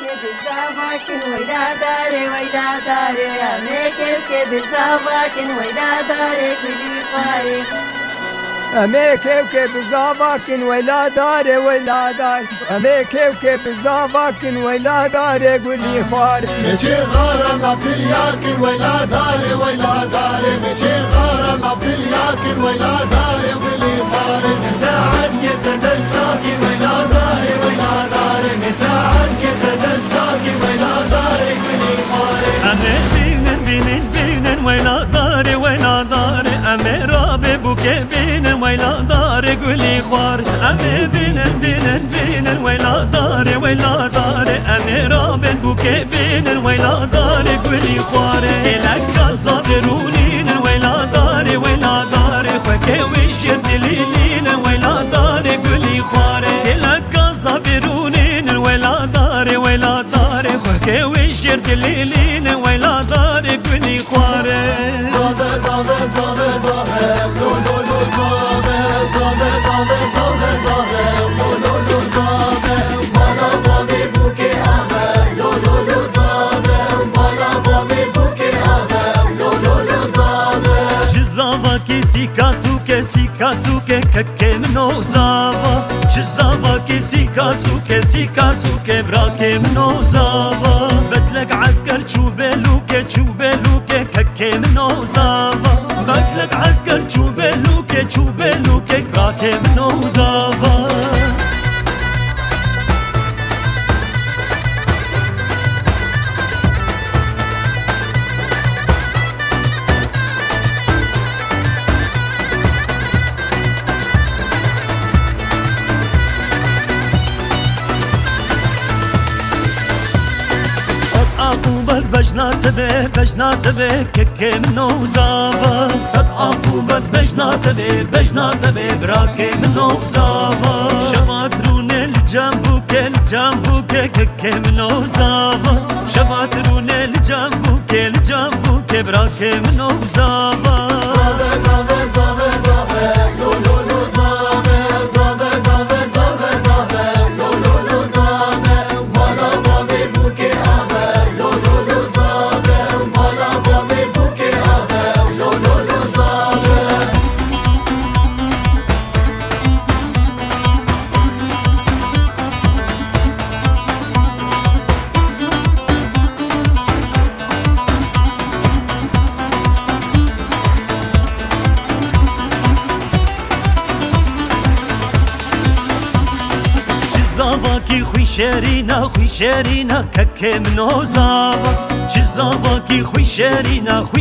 بالزافاكن ويلا داري ويلا داري أميكي بالزافاكن ويلا داري كلي فاري أميكي بالزافاكن ويلا داري ويلا داري أميكي بالزافاكن ويلا داري قولي فاري ميجي غارة نبيل ياكن ويلا داري ويلا داري ميجي غارة نبيل ياكن ويلا داري قولي فاري مساعد كسر دستاكي ويلا داري ويلا داري مساعد كسر دستاكي ويلا داري قولي فاري أمي بينن ويلا داري ويلا داري أمي رابي بوكي بينن ويلا داري قولي خوار أمي بينن ويلا داري ويلا داري أمي رابي بوكي بينن ويلا داري قولي خوار إلك صابرونين ويلا داري ويلا داري خوكي ويشير دليلين ويلا داري قولي خوار إلك صابرونين ويلا داري ويلا داري خوكي ويشير دليلين ويلا داري قولي خوار زابه زابه زابه زابه لو لو لو زابه زابه زابه زابه زابه لو لو لو زابه بالا بابي بوكي آبه لو لو لو زابه بالا بابي بوكي آبه لو لو لو زابه جزاوا سيكا سوكي ككي منو زاوا جزاوا سيكا سوكي براكي منو زاوا بدلك عسكر تشوبلوكي ككي منو زاوا بدلك عسكر تشوبلوكي براكي منو زاوا عقوبت بجنات به ككي منو زاوا صد عقوبت بجنات به براكي منو زاوا شباترون الجنبوكي ككي منو زاوا شباترون الجنبوكي براكي منو زاوا زابه زابه زابه زابه لو لو لو زابه زابه زابه زابه زابه لو لو لو زابه بالا بابي بوكي آبه لو لو لو زابه بالا بابي بوكي آبه لو لو لو زابه جزاواكي خوي شيرينا ككي منو زاوا جزاواكي خوي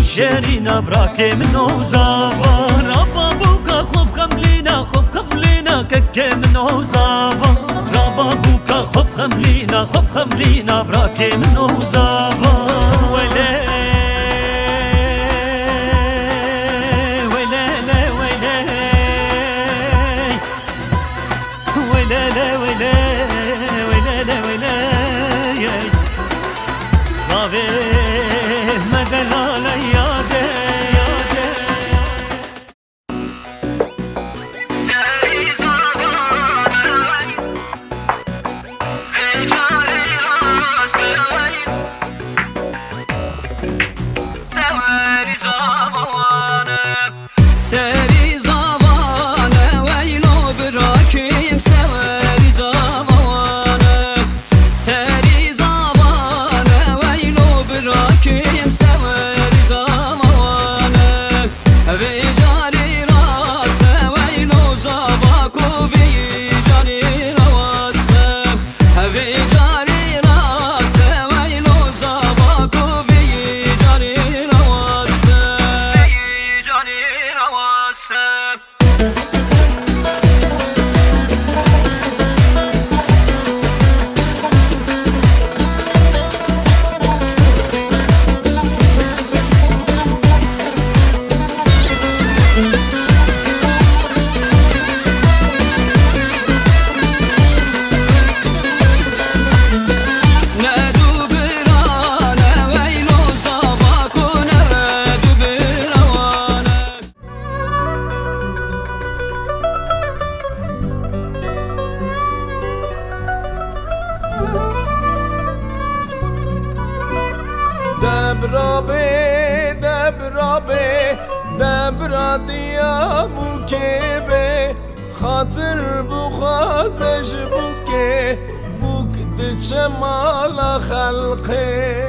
شيرينا براكي منو زاوا ربابوكا خوب خملينا ككي منو زاوا ربابوكا خوب خملينا براكي منو زاوا ويلي دبرابي دبرابي دبرا ديا مكيبي خاطر بخازج بوكي بوك دجمال خلقي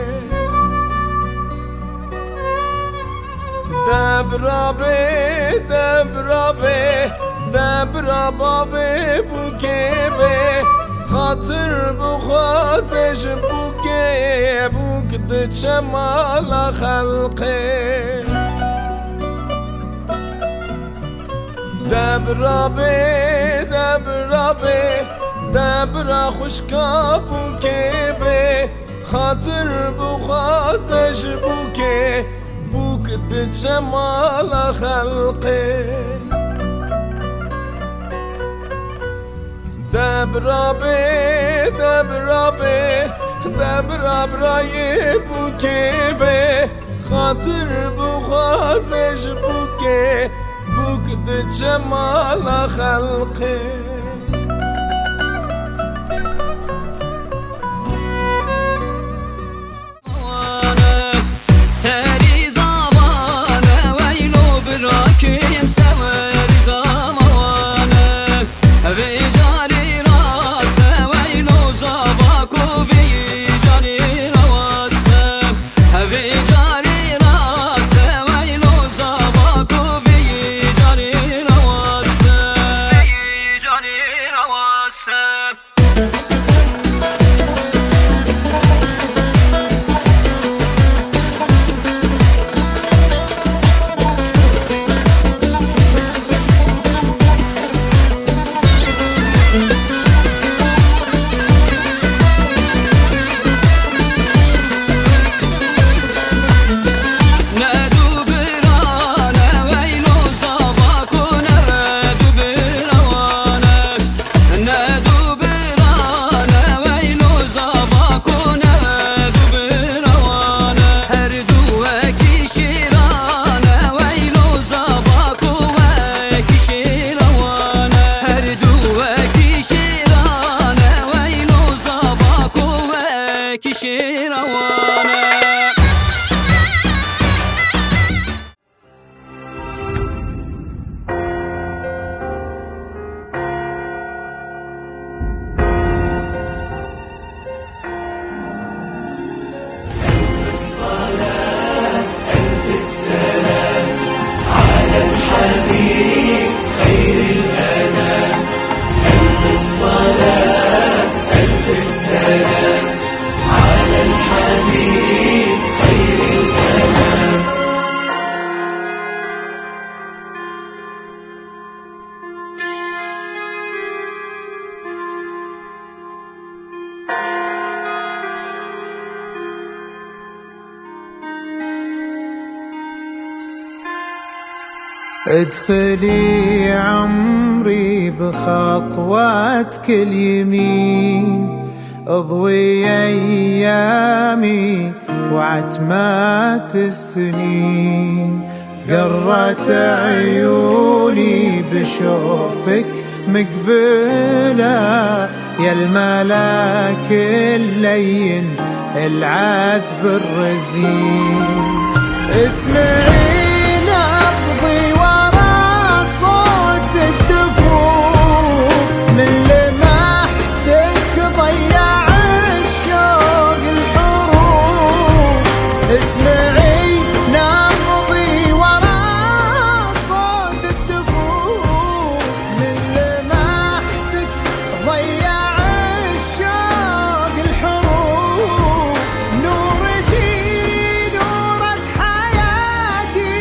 دبرابي دبرابي دبرا بابي بوكيبي خاطر بخازج بوكي بوك دجمال خلقي دبرابي دبرابي دبرا خشكا بوكيبي خاطر بخازج بوكي بوك دجمال خلقي دبرابي دبرابي دبرا براي بوكيبي خاطر بخازج بوكي بوك دجمال خلقي ادخلي عمري بخطواتك اليمين اضوي ايامي وعتمات السنين قرت عيوني بشوفك مقبلة يا الملاك اللين العذب الرزين اسمعي نبضي ورا صوت الدفوف من لمحتك ضيع الشوق الحروف اسمعي نبضي ورا صوت الدفوف من لمحتك ضيع الشوق الحروف نورتي نورك حياتي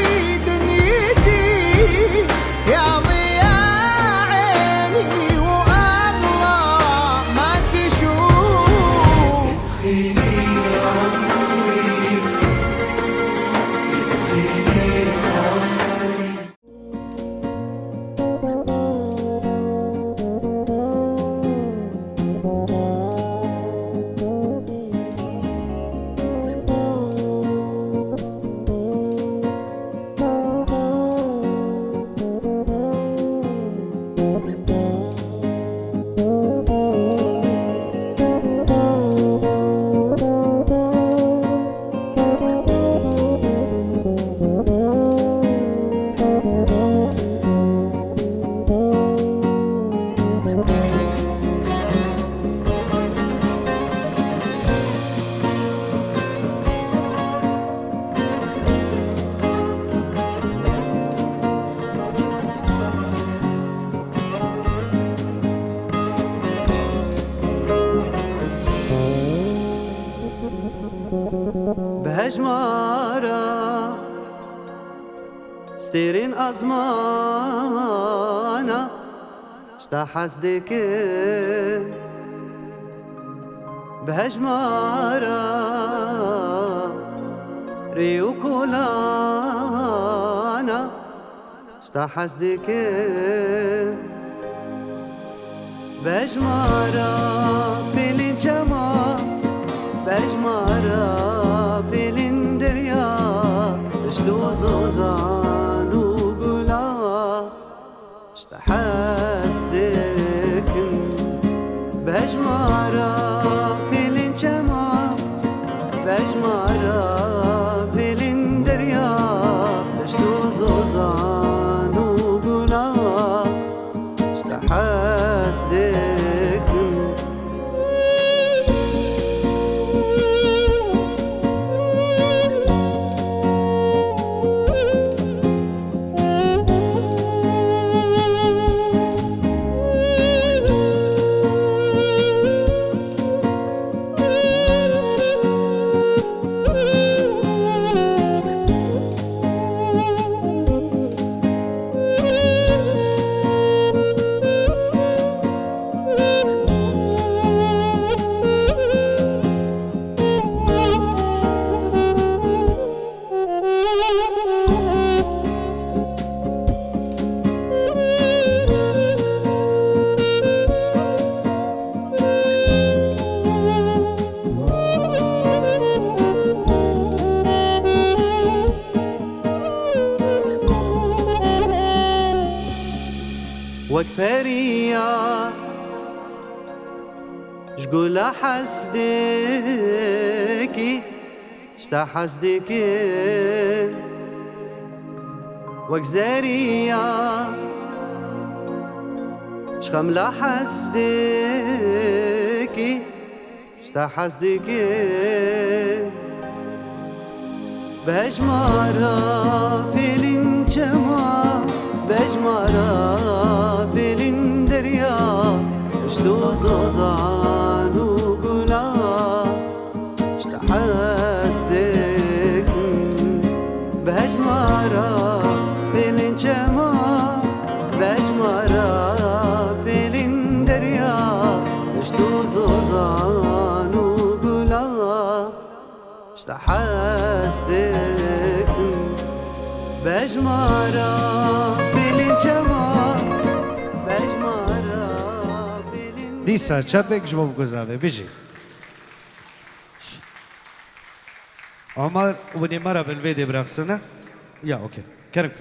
بهجمارا ستيرين أزمانا شتا حسدك بهجمارا ريو كولانا شتا حسدك بهجمارا بلين جمال بهجمارا بلين دريا اشتو زوزان وقلا شتا حسدك بهجمارا بلين جمال بهجمارا بلين دريا اشتو زوزان وقلا شتا حسدك وكبريا شقول حسدكي شتا حسدكي وكزاريا شخملا حسدكي شتا حسدكي بهجمارا بلين جمال بهجمارا بلين دريا اشتو زوزان وقلا شتا حسدك بهجمارا بلين جمال بهجمارا بلين دريا اشتو زوزان وقلا شتا حسدك بهجمارا بلين جمال بهجمارا بلين دیسا چپک جواب گذاره بیجی عمر ونی مرا بالفيديو براقصنا يا اوكي كرم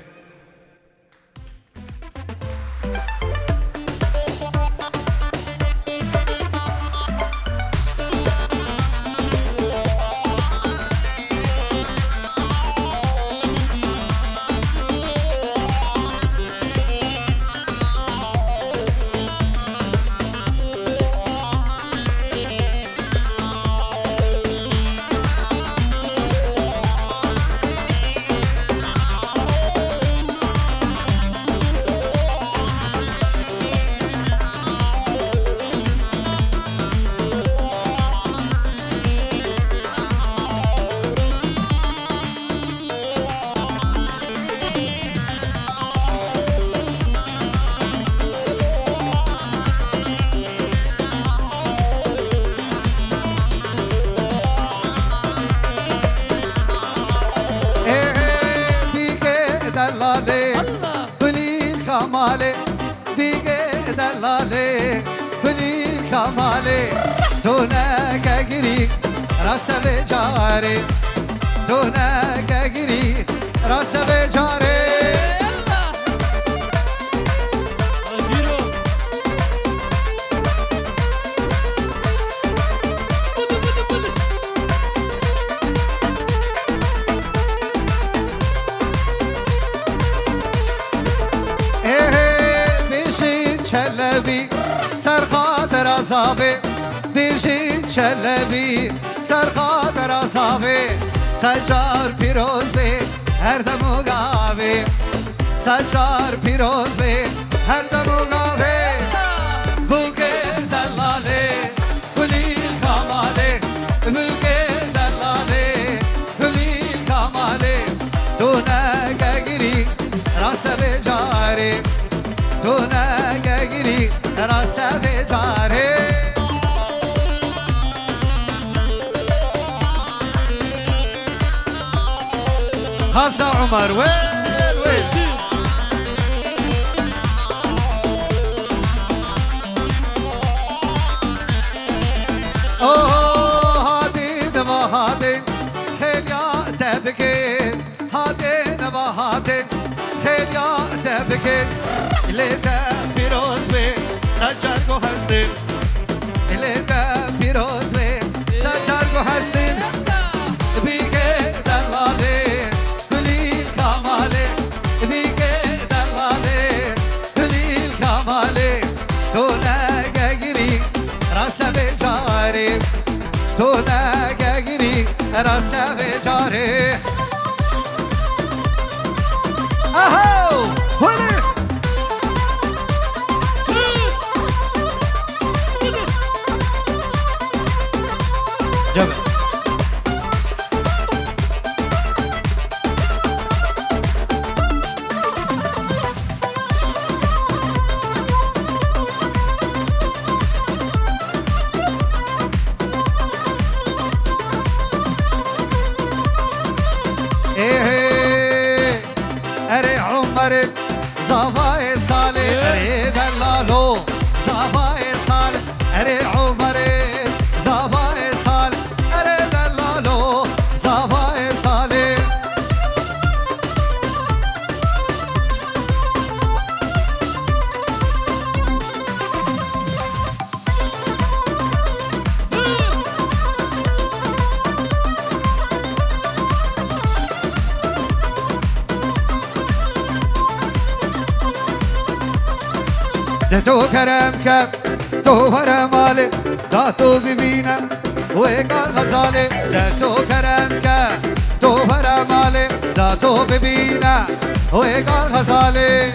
کماله بیگه دلاله بلی کماله تو نگیری راست به جاره تو نگیری راست به جاره چلبی سر خاطر عذابه بیشی چلبی سر خاطر عذابه سجار پیروز به هر دم و گاوه سجار پیروز به هر دم و گاوه بوکه دلاله کلی کماله بوکه دلاله کلی في جاري خاصة عمر وين وين هاتين ما هاتين خيل يا تبكين هاتين ما هاتين خيل يا تبكين لده پیروز بی سجر گو هستین لده پیروز بی سجر گو هستین بیگه دلاله گلیل کماله بیگه دلاله گلیل کماله تو نگه گیری راست بیچاره تو نگه گیری راست بیچاره اهو هلی جمع ايه اري عمر زواي صالح اري دلالو زواي صالح اري عمر زواي صالح اري دلالو زواي صالح تو کرم کم تو فرماله دا تو ببینم ویگار غزاله تو کرم کم تو فرماله دا تو ببینم ویگار غزاله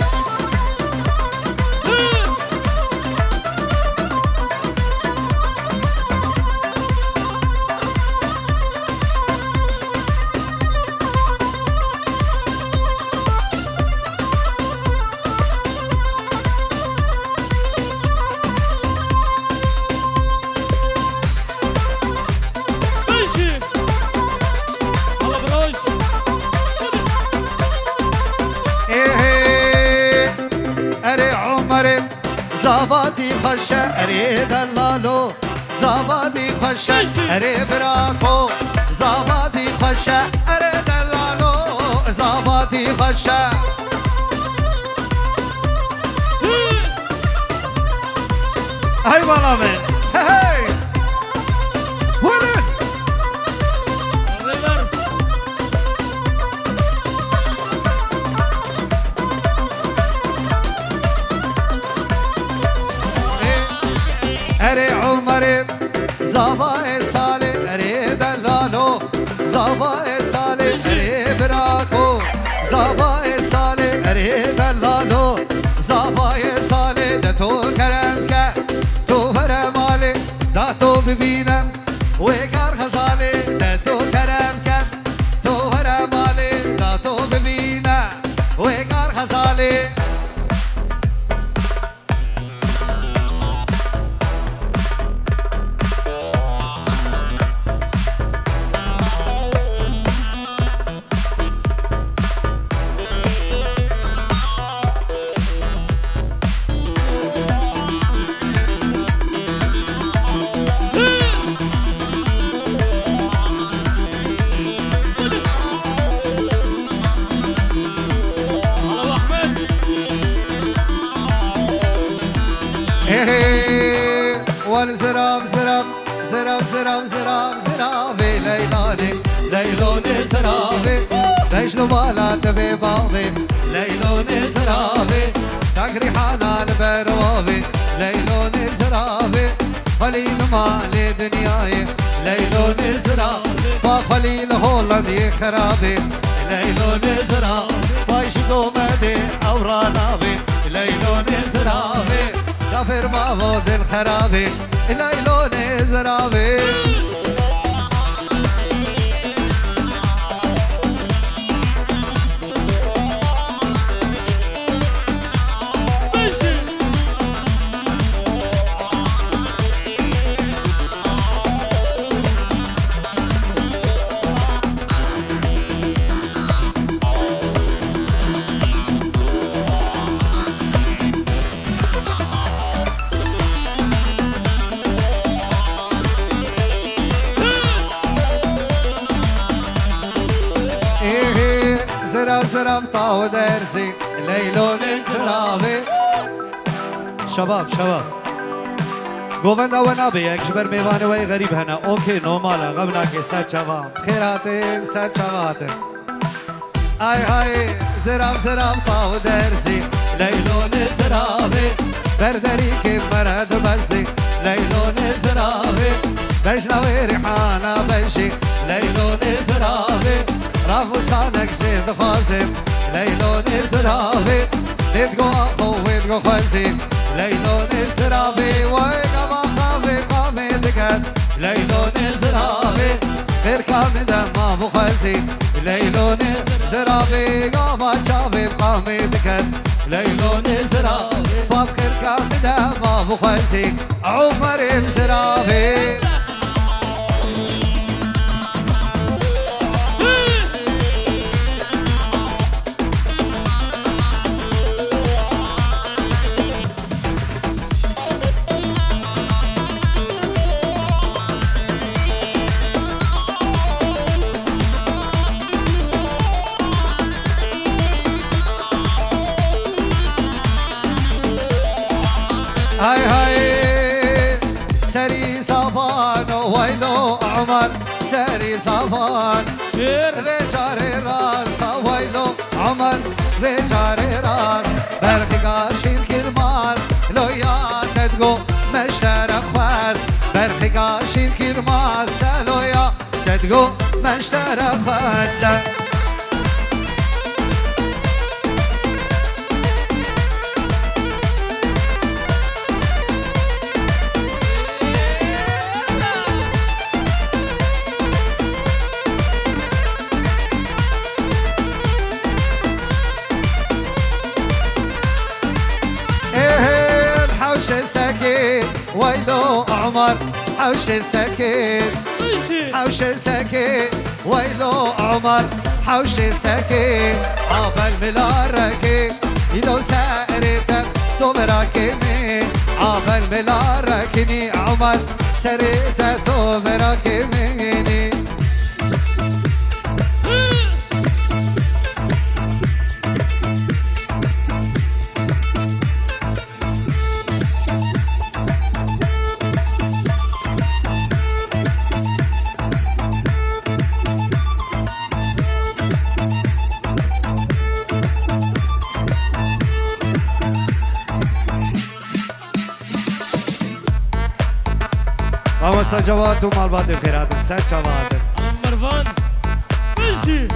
زابادي خشة اري دلالو زابادي خشة اري براكو زابادي خشة اري دلالو زابادي خشة هاي والله من هاي ولد اري عمر زواي صالح اري دلالو زواي صالح اري براكو زواي صالح اري دلالو زواي صالح ده تو كرمك تو فرمالي ده تو ببينم ويقار غزالي ده تو كرمك تو فرمالي ده تو ببينم ويقار غزالي والزراب زراب زراب زراب زراب زرابي ليلاني ليلوني زرابي ليشلو بالا تبي بابي ليلوني زرابي تقري حانا البروابي ليلوني زرابي خليل مالي دنياي ليلوني زرابي وخليل هولندي خرابي ليلوني زرابي بايشدو مدي اورانابي ليلوني زرابي كافر معبود الخرابي ليلوني زرابي زراب طاو درسي ليلون زرابي شباب گووندا و نبی یک جبر میوانه وی غریب هنه اوکی نومالا غبنا که سر چوام خیراتین سر چواتن ای های زراب طاو درسی لیلون زرابی بردری که مرد بسی لیلون زرابی بجنوی ریحانا بشی لیلون زرابی رافو سانک جید خوازم لیلون زرابی دیدگو آخو ویدگو خوازیم لیلون زرابی وی قما خافی قامی دکت لیلون زرابی خیر کامی دم ما بخوازی لیلون زرابی قما چاوی قامی دکت لیلون زرابی باد خیر کامی دم ما بخوازی عمریم زرابی هاي هاي سري صفان ويلو عمر سري صفان بجاري راس ويلو عمر بجاري راس برخي قاشين كرماس لو يا تدقو مشترك خاص برخي قاشين كرماس لو يا تدقو مشترك خاص حوش سكين ويلو عمر حوش سكين حوش سكين ويلو عمر حوش سكين عبال ملاركي يدو سارتك تبراكمي عبال ملاركني عمر سرتك تبراكميني وامستا جواد تو مال بعد بخيرات سات جواد مروان ماشي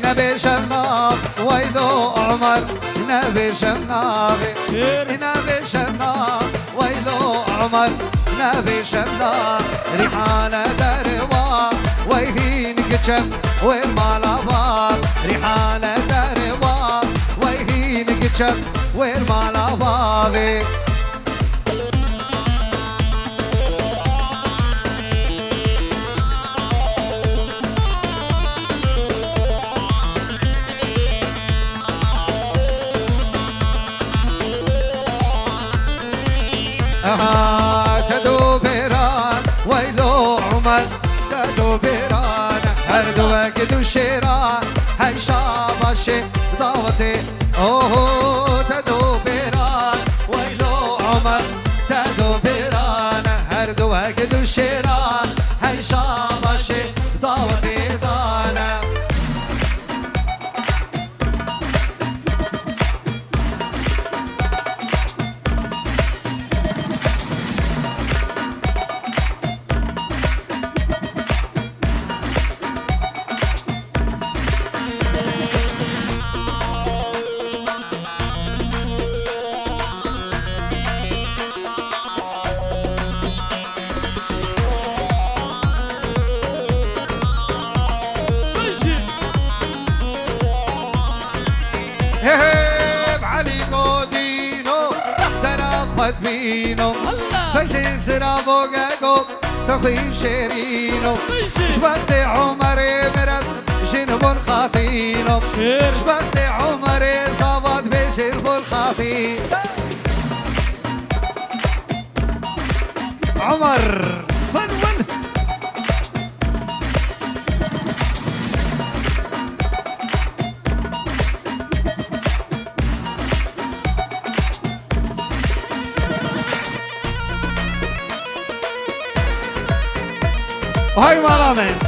نبي شماغ ويلو عمر نبي شماغ نبي شماغ ويلو عمر نبي شماغ ريحانة دروا ويهين كشف والمالابار ريحانة دروا ويهين كشف والمالابار تدو بيران ويلو عمر تدو بيران هردو وقدو شيران هاي شاباشي ضاوتي اوه تدو بيران ويلو عمر تدو بيران هردو وقدو شيران هاي شاباشي ضاوتي دانا بينو فشي سرابو قاقو تخي شيرينو شبكت عمري مرد جنب خاطينو شبكت عمري صابت بجنب الخاطين عمر فن هاي مرامين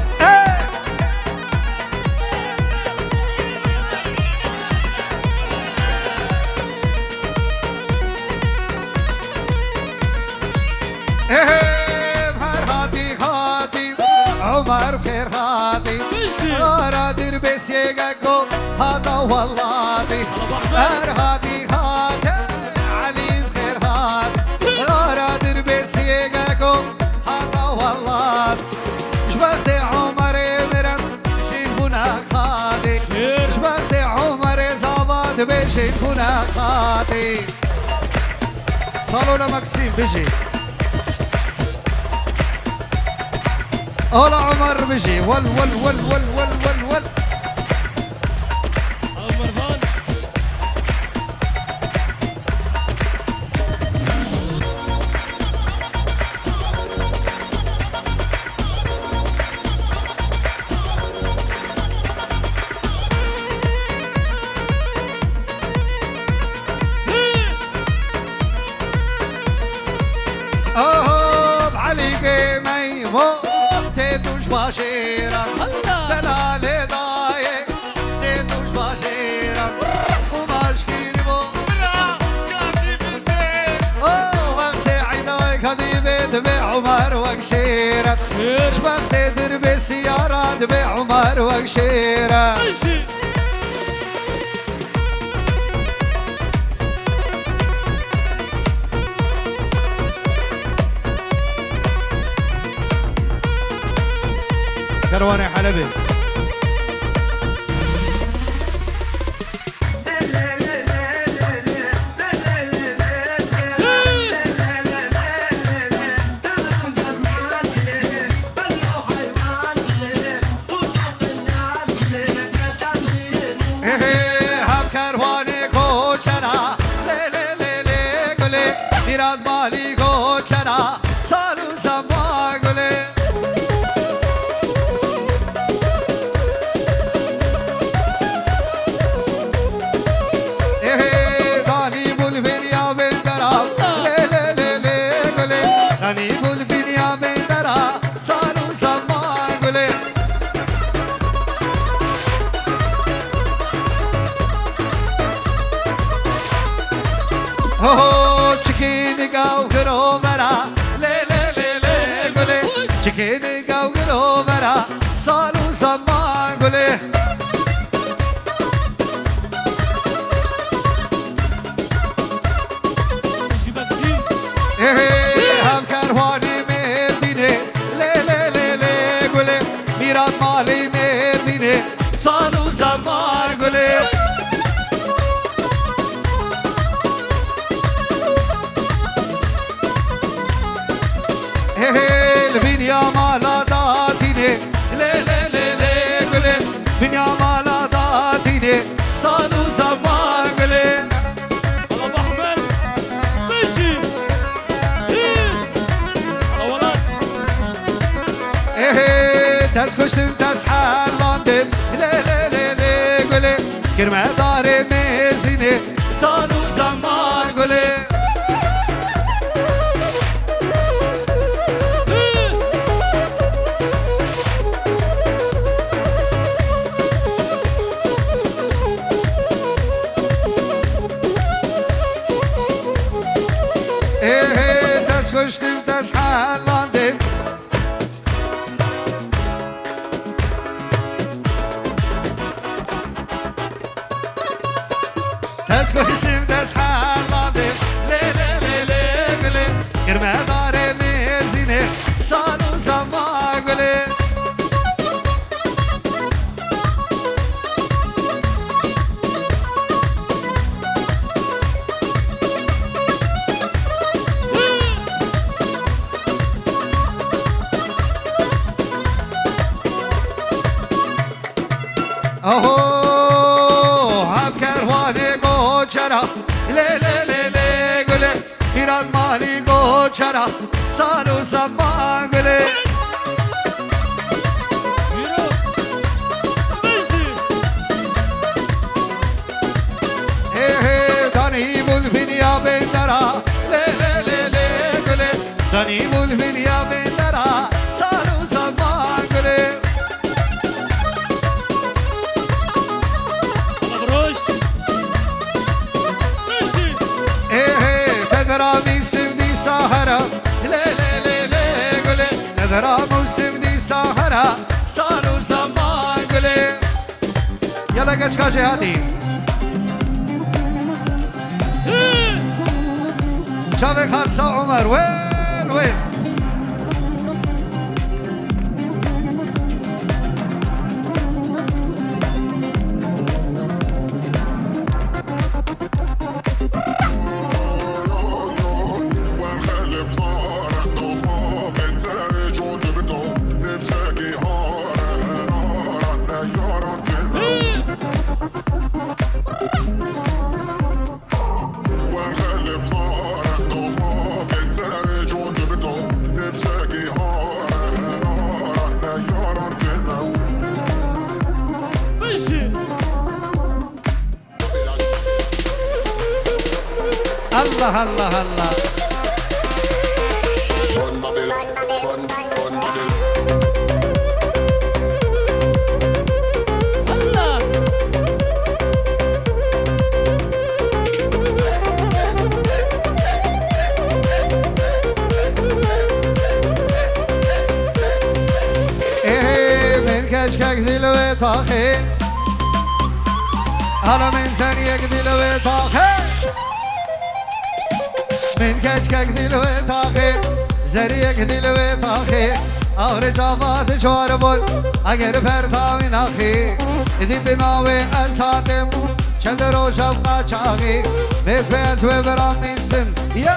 عمر بخير هادي رادر بسيقكو هذا والله هادي علي بخير هادي رادر بسيقكو هذا والله شبكت عمري مرد جيبونا خادي شبكت عمري زباد بجيبونا خادي صلوا لمكسيم بيجي هلا عمر بيجي ول ول ول ول ول ول ول عمر فان بعلي قيميمو تدوش باشيرك دلالي ضايق تدوش باشيرك وماش كيربو وقت عيدوك هدي بدمع عمر وكشيرك شبكت درب السيارات بعمر وكشيرك كرواني حلبي هم كرواني كوچنا لي گله میراد مالی کوچنا سالو سما گله چکینی گاو گرو برا سالو زمان گله هم کاروانی مردینه لی گله میراد مالی مردینه سالو زمان گله البنيا مالا داتيني لي قولي بنيا مالا داتيني صالو زمان قولي ابو احمد ماشي اولاد تسكشتم تسحر لندن لي قولي كرمه داري ميزيني صالو زمان قولي تسكشتم تسحر لندن تسكشتم تسحر لندن لي قولي كرمه داري ميزيني صالو زمان قولي مالی گوچرا لی لی لی لی گله میراد مالی گوچرا سال و زمان گله دانی بول بینیا بندرا لی لی لی لی گله دانی بول بینیا بندرا سال و زمان گله ندرامي سفدي سهرة لا لا لا لا قولي ندرامي سفدي سهرة صاروا زمان قولي يلا قاش قاش هادي شافك خالصة عمر وين وين الله الله الله ايه من كشكك دلوي طاخي على من سنيك دلوي طاخي من كشكك دلوي طاخي زريك دلوي طاخي اور جافات شوار بول اگر فرتا من اخي ديت ناوي اساتم چندرو شفقا چاغي بيت بيت وبرام نسم يا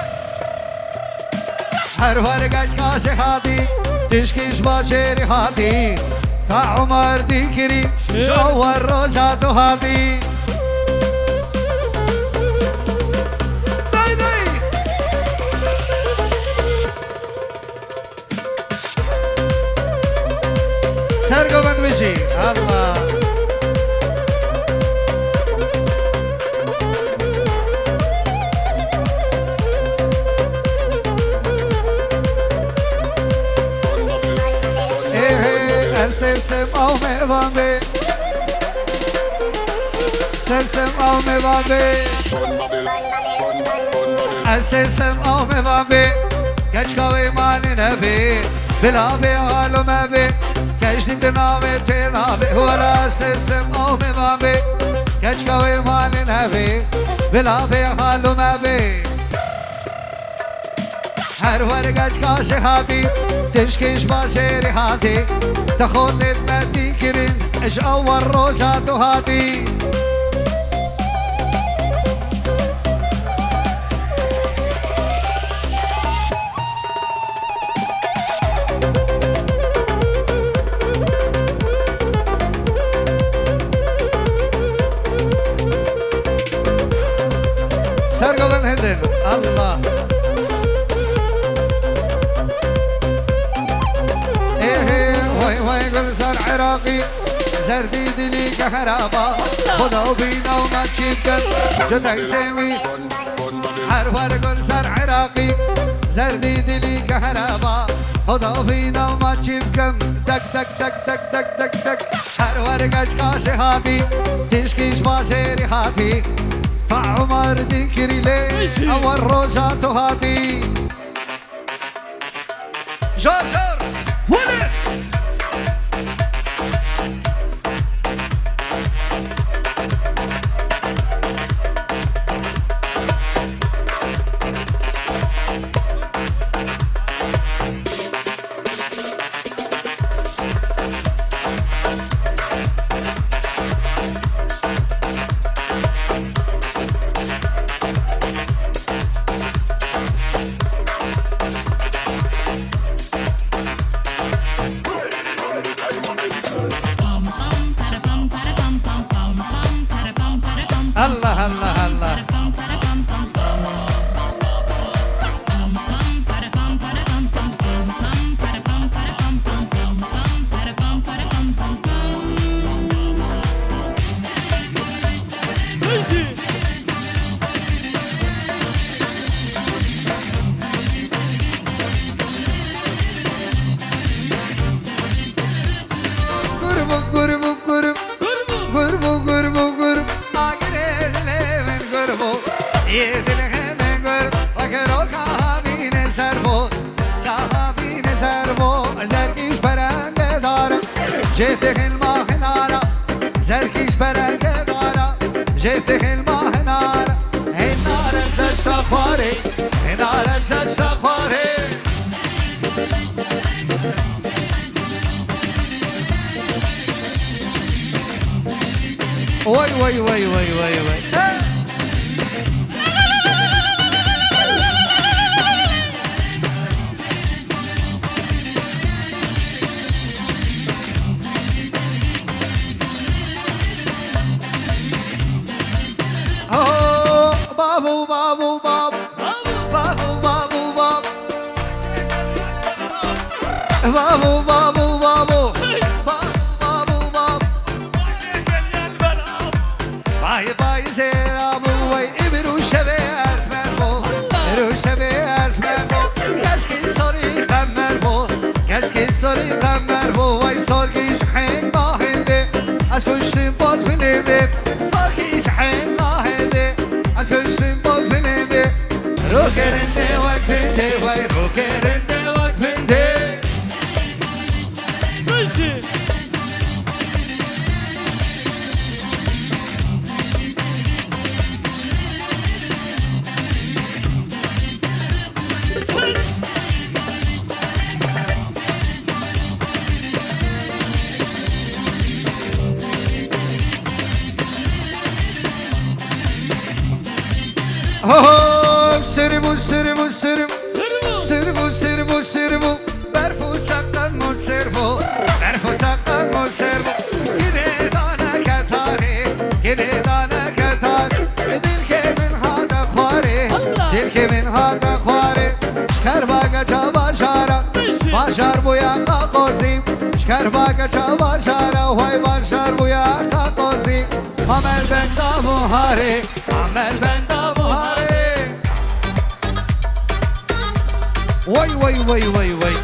هر ورگج کاش خاطی تشکیش با شیر خاطی تا عمر دیکری شوار روزا تو خاطی سرگو بند بشی الله استسم او میوامه استسم او میوامه استسم او میوامه کچ کوی مال نبی بلا به حالو مبی کچ دیت نامه تنامه ولا استسم او میوامه کچ کوی مال نبی بلا به حالو مبی هر ورگج کاش خاطی تشکیش با شیر خاطی تخودت مدی کرین اش اول روزا تو هاتی سرگو بن هندل الله صار عراقي زردي دلي كهرباء خذوا بينا وما تشيبكن جدا يسوي حرفر كل صار عراقي زردي دلي كهرباء خذوا بينا وما تشيبكن دك دك دك دك دك دك دك حرفر كاش كاش هاتي تشكيش باشيري هاتي طعمر ذكري ليش اول روجات هاتي جور جور ولد یه دل همه گر وگرو کهابین سربو کهابین سربو زرگیش برنده داره جهت خلماه نارا زرگیش برنده داره جهت خلماه نارا این نارش دشتا خواره این نارش دشتا خواره وای وای وای وای وای وای بابو بابو بابو بابو بابو بابو بابو بابو بابو بابو بابو باي باي زيرابو وي ابرو شبه اسمر بو ابرو شبه اسمر بو كسكي صوري قمر بو كسكي صوري قمر بو وي صوركيش حين ما هندي از كشتين باز بليمي صوركيش حين ما هندي از كشتين باز بليمي رو كرنده وقفنده وي رو كرنده وقفنده سربو سربو سربو سربو سربو سربو برفو سقن مو سربو برفو سقن مو سربو گره دانه کتاره گره دانه کتاره دل که من هادا خواره دل که من هادا خواره شکر باگا چا باشارا باشار بویا قاقوزی شکر باگا چا باشارا وای باشار بویا قاقوزی عمل بندا بوهاره عمل بندا بوهاره وای وای وای وای وای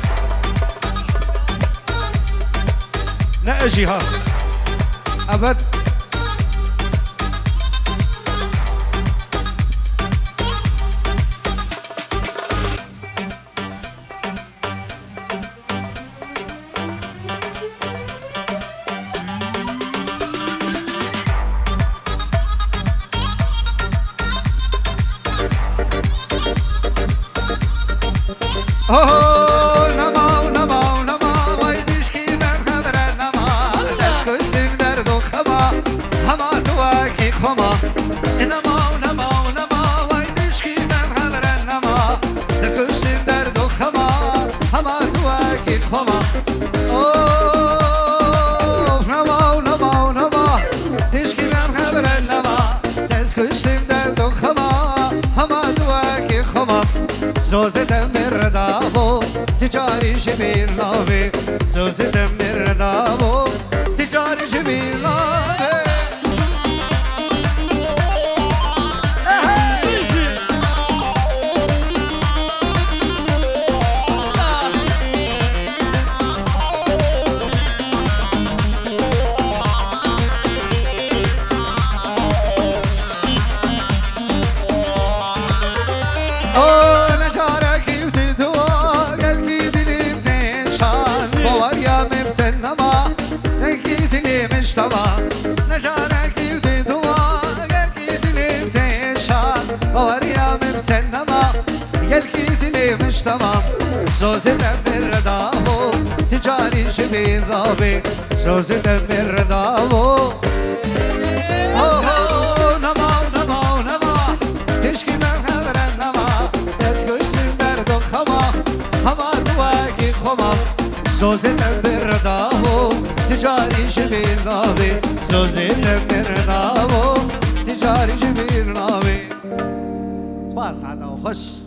نأجي ها أبد زوزتم مردابو تجاری شبیر ناوی زوزتم مردابو تجاری شبیر ناوی تمام زوزتم بالرداو تجاري شبين رابي زوزتم بالرداو نما نما نما تشكي من هذا النما تسكوشتم دردو خما هما دواكي خما زوزتم بالرداو تجاري شبين رابي زوزتم بالرداو تجاري شبين رابي سباس عنا وخش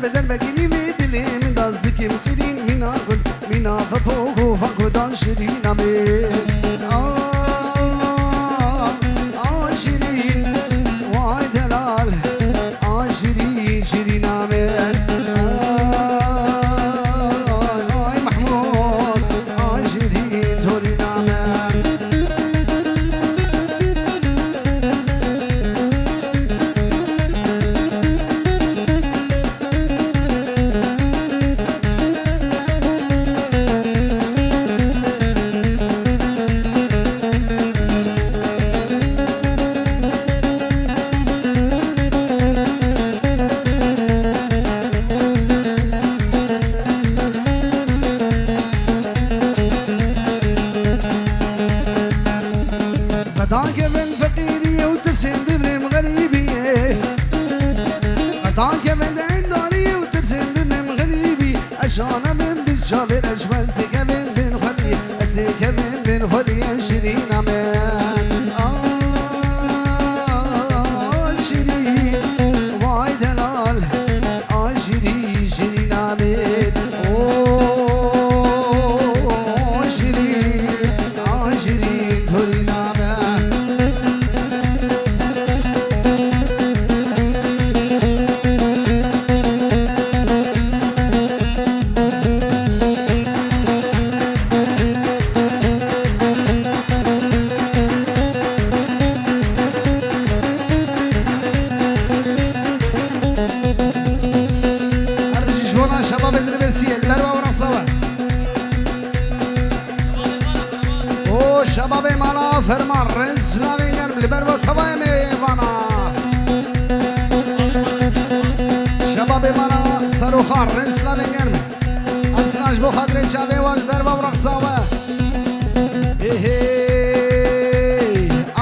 بدل بگیری می دلی من دازدکی مکرین مینا گل مینا فوقو فوقو دان شیرین امید آه شیرین وای دلال آه شیرین شیرین امید آه محمود آه شیرین تورین امید غداك من فقيري وترسم ببرم غريبي غداك من داري وترسم ببرم غريبي أشانا من بالجابر أجمل سكة من بن خلي السكة من بن خلي شيرين أمان شيرين واي دلال شيرين شيرين أمان شيرين شيرين تورين أمان أرجي جبونا شباب الدربسية البروا ورقصوا او شباب مانا فرمان رنس لاوینگر البروا كواي ميوانا شباب مانا صاروخان رنس لاوینگر امسناج بو خاطر شباب والبروا ورقصوا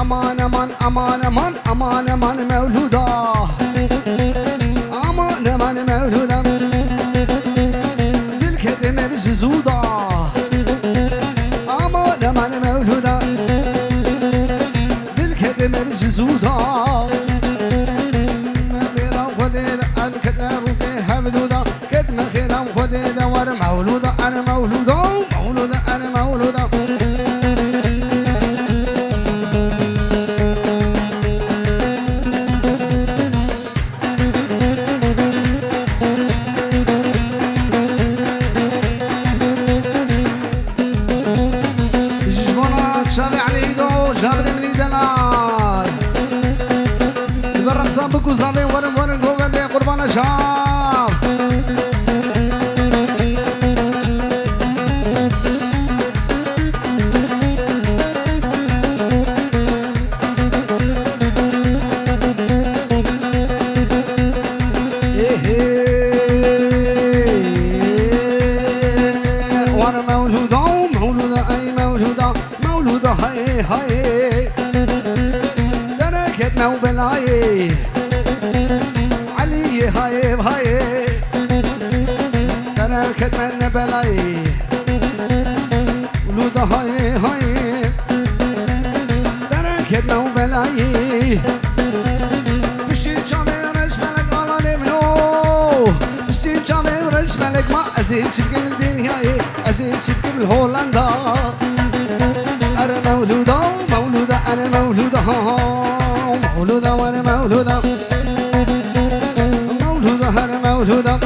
امان امان امان امان امان امان مولودا امان امان مولودا بالكدمه بزودا امان امان مولودا بالكدمه بزودا ما بيرا خديد الكتاب هبدودا كدمه خيرا خديد ور مولودا انا مولودا مولودا انا مولودا شامي عليدو جابر من دلال الرقصة بكو زامي ورم ورم قوة دي قربان شام وانا مولودة مولودة اي مولودة مولودة هاي هاي تركتنا وبلاي علي هاي هاي تركتنا بلاي مولودة هاي هاي تركتنا وبلاي بشي جامي رش ملك على منو بشي جامي رش ملك ما ازيد شبكي من دنياي ازيد شبكي من هولندا أنا مولودة مولودة أنا مولودة مولودة وأنا مولودة مولودة أنا مولودة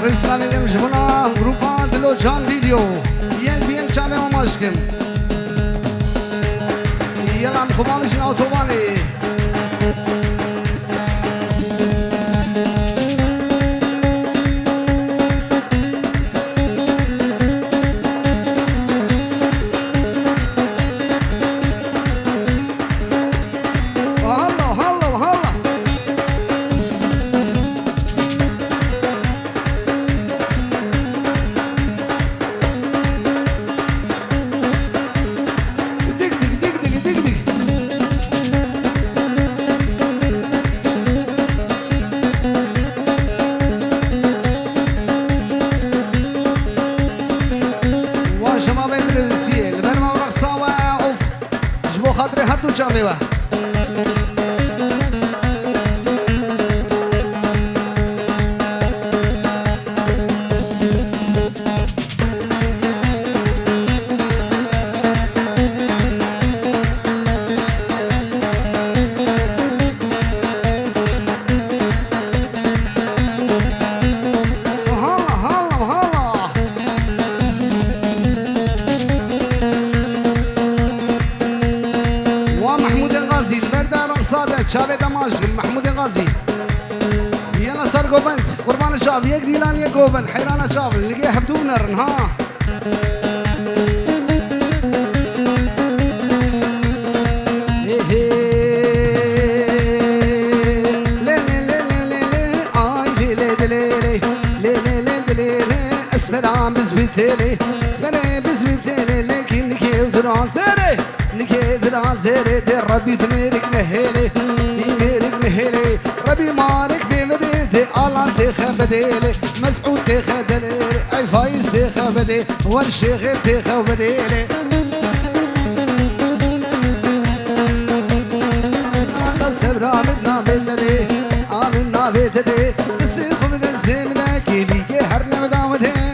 رسالة من جبنا جروبا دلو جان فيديو ين بين جامع وماشكم يلا مخبانش الأوتوباني مرسي البرمة ورقصة وعوف جبو خاطري هردو جاميوه شابه دماغ محمود غازي يلا صار قوبنت قربان الشعب يك ديلان يك قوبنت حيران الشعب اللي حبدو نرن ها اسمران بزبتلي اسمران بزبتلي لكن كيف دران سري نكدران زيري دير ربي تميرك مهيلي يميرك مهيلي ربي مارك بمدينتي الله تخبديلي مسعود تخدلي اي فايز تخبدي والشيخ تخبديلي لو سبرا مدنا بددي آمنا بددي السيخ بدن زمنا كيلي كهرنا مدامدي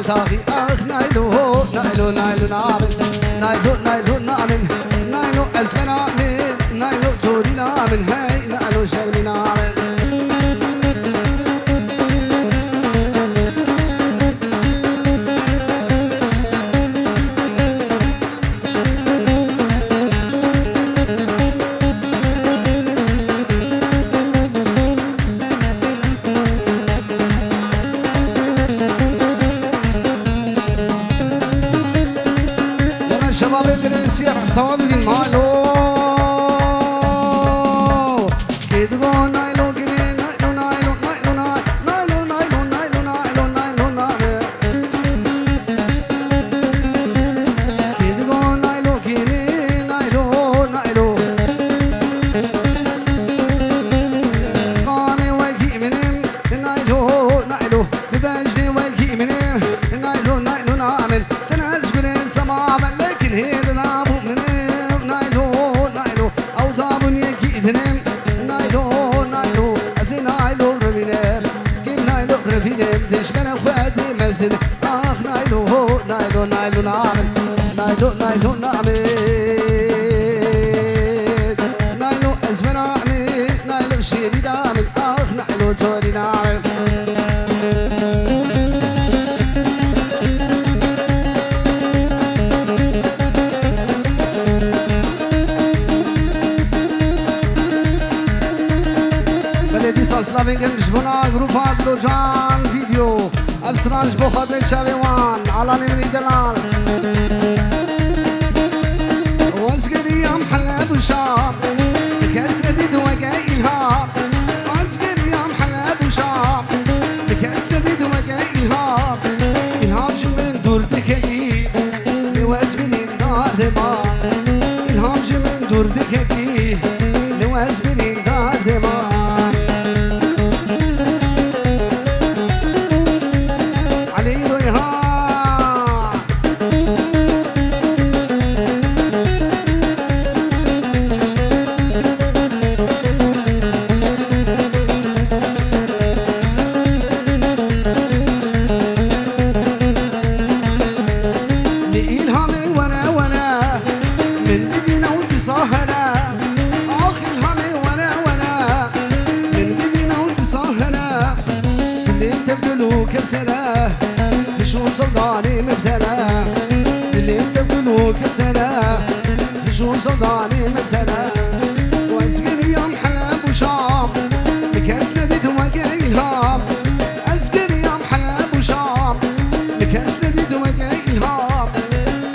التاغي اخ نايلو نايلو نايلو نامن نايلو نايلو نامن نايلو ازمن نامن نايلو توري نامن هاي نايلو شرمي نامن صواب من مالو كيدغو نايلو كيني نايلو نايلو نايلو نايلو نايلو نايلو نايلو نايلو كيدغو نايلو كيني نايلو نايلو قاني وجي منم نايلو نايلو ببجني وجي منم نايلو نايلو نعمل تنهز من سما لكن هي نابو اخ نايلو نايلو نايلو نعمل نايلو نايلو نعمل نايلو ازمن نعمل نايلو بشيري نعمل اخ نايلو توري نعمل بلدي ساسلافين جنبنا جروبات روجان فيديو أبسرانج بخاطر شاويوان علاني من دلال وانسكري يا محلب وشام بكسدي دوقاي إلهام وانسكري يا محلب وشام بكسدي دوقاي إلهام إلهام جو من دور دكي لواز من دار دماغ إلهام جو من دور دكي لواز من دار دماغ كسرة بشو صداني مبتلى اللي انت بقولوا كسرة بشو صداني مبتلى واسقني يوم حلب وشعر مكاس نديد ومكا إلهام أذكر يا حلب وشام مكاس نديد ومكا إلهام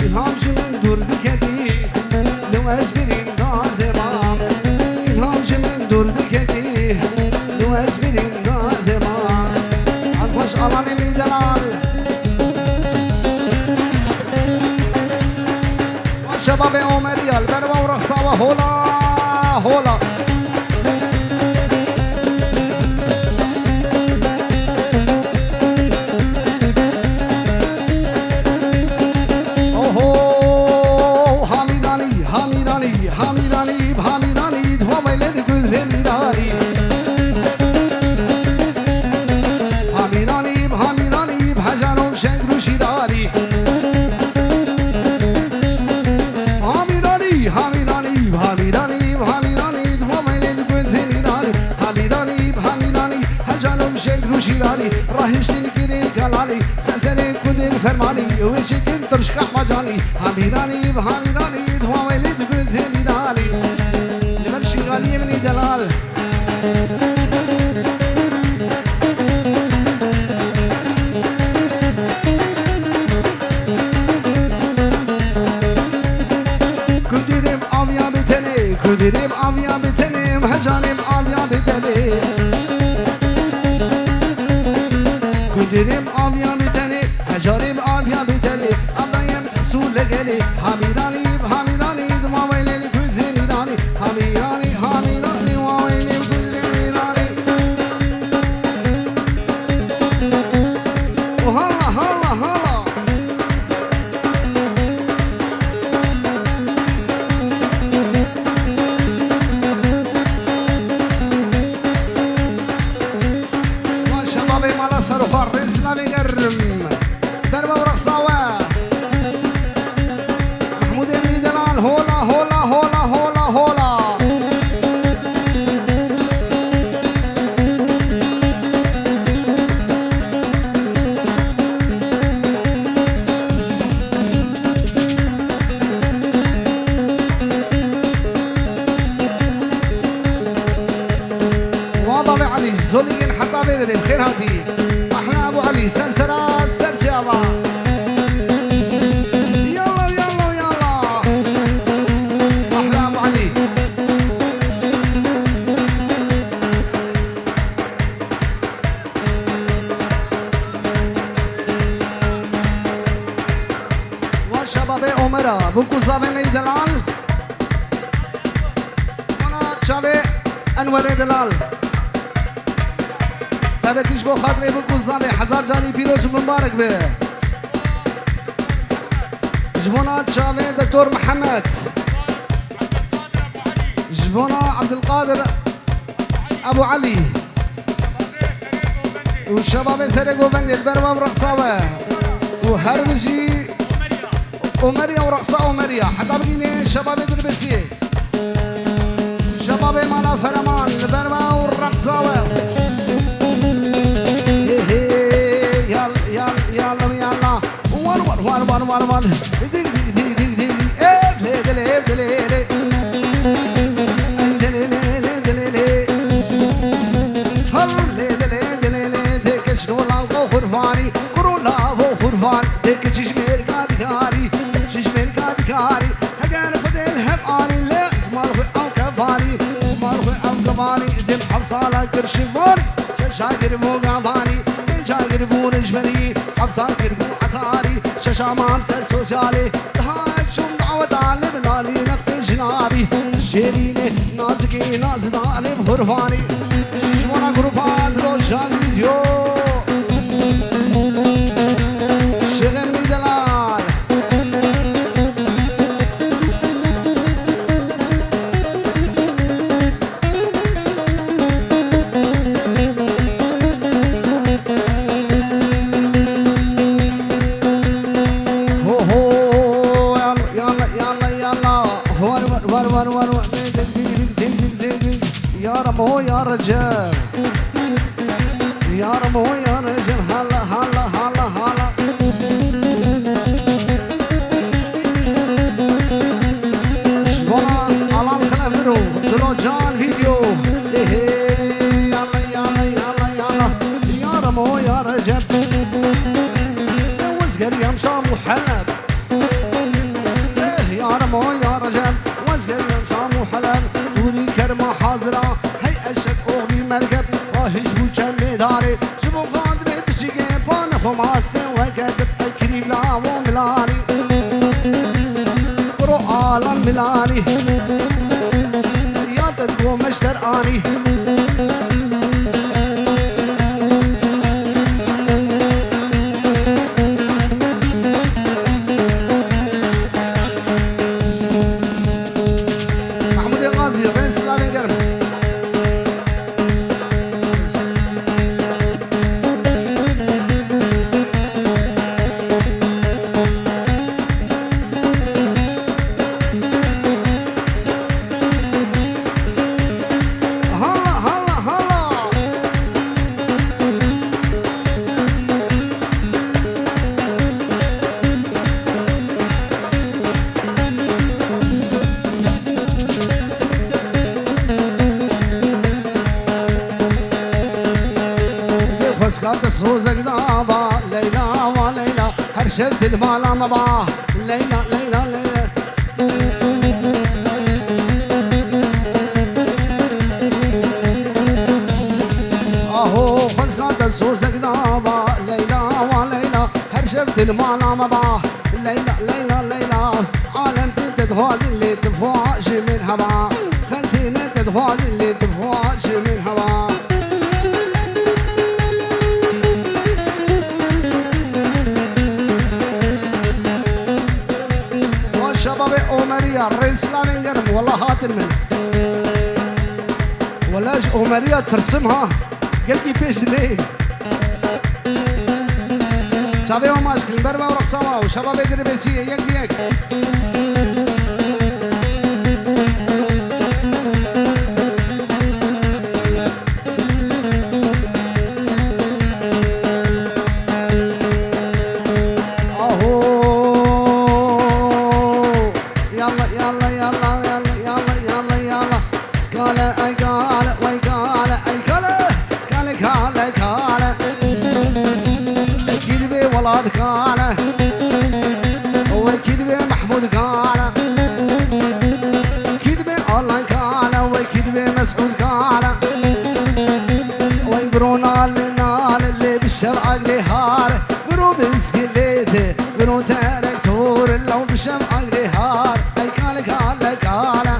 إلهام جمن دور دكتي لو أزبرين دار دمام إلهام جمن دور دكتي لو أزبرين دار دمام عطوش الله من دلال شباب عمرية البربة ورقصة وهولا هولا اوهو حميداني حميداني حميداني بحميداني دوا ميلاد كل ميداني حميداني بحميداني بحجانو شنكرو شيداني حميداني حميداني بحميداني بحميداني دوا ميلاد كل ميداني حميداني بحميداني حجانو شنكرو شيداني راهشتين كيري كلالي سسرين كدين فرماني وشكين ترشكح مجاني حميداني بحميداني دوا ميلاد كل ميداني لمرشي غالي مني دلال كديرم آبيا بتني كديرم آبيا بتني هجانم آبيا بتني كديرم آبيا بتني هجانم آبيا بتني أبلايم سول لجلي حميداني بحميداني دما ويلي كل ميداني حميداني حميداني ويلي كل ميداني وهلا هلا هلا شبابي مالا صرفا رزنا بقرم دربة ورقصاوة محمود ابن دلال هولا هولا هولا هولا هولا واضح علي زولين حتى بدري بخير هادي احلى ابو علي سرسرات سرجابه يلا يلا يلا احلى ابو علي وشباب عمره بوكو زابي دلال وانا شباب انور دلال تبتیش با خاطر بکن زامه هزار جانی پیروز مبارک به جبونات شامه دکتور محمد جبونا عبد القادر ابو علي والشباب سرقوا بند البرمه ورقصاوه وهرمجي ومريا ورقصه ومريا حتى بقيني شباب دربسيه شباب مانا فرمان البرمه والرقصاوه يلا يلا يلا وان وان وان وان وان وان دي دي دي دي دي ايه دي دي دي دي فرفاني كرولا فو فرفان ديك تشمير كادكاري تشمير كادكاري هجان بدل هم اني لا اسمر او كفاني اسمر او كفاني دم حفصاله كرشفاني شاكر مو قافاني شاكر بو نجبري حفظان كربو عطاري ششامام سر سوجالي هاي شوم دعوة عالم نالي نقط جنابي شيريني نازكي نازداني بفرفاني شوانا غرفان روشان فيديو شغل دلال يا رمو يا رجال يا رمو يا رجال هلا هلا هلا هلا شباب على الخلف درو جان فيديو يلا خماسي وكسب كريم لا وملاني برو عالم ملاني يا تدقو مشتراني محمود الغازي رئيس سلامي قرم فسكات الصوزك دابا ليلى وليلى هرشت المالا مبا ليلى ليلى ليلى اهو فسكات الصوزك دابا ليلى وليلى هرشت المالا مبا ليلى ليلى ليلى عالم تدهوز اللي تفواش من هوا خلتي من تدهوز اللي تفواش من هوا شباب أمرية الرئيس سلامي قرم والله هاتن من ولاش أمرية ترسمها قلبي بيش الليل شباب ماشكل بربا ورقصوا وشباب دربسية يك بيك كاله وكذبه محمود كاله كذبه الله كاله وكذبه مسعود كاله ويبرونا لنا اللي بالشرع لهار برو بسكليته برو تركتور لو بالشمع لهار اي كاله كاله كاله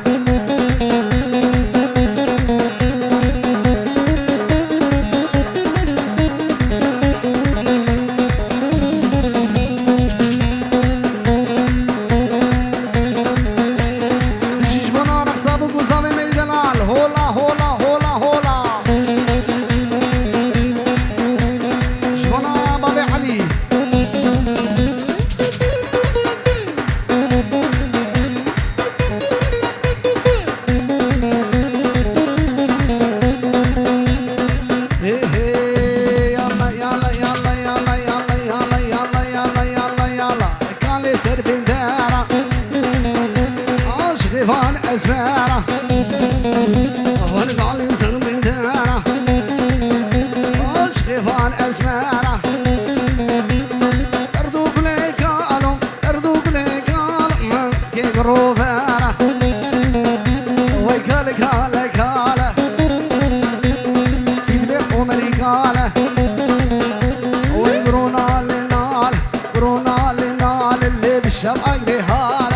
أزمارة ونقال إنسان من دارة وشغفان أزمارة أردوك ليك آلو من كيقرو فارة ويكالك هالك هالة كذبك ومليكالة ويبرونا للنال اللي بالشرع قريهالة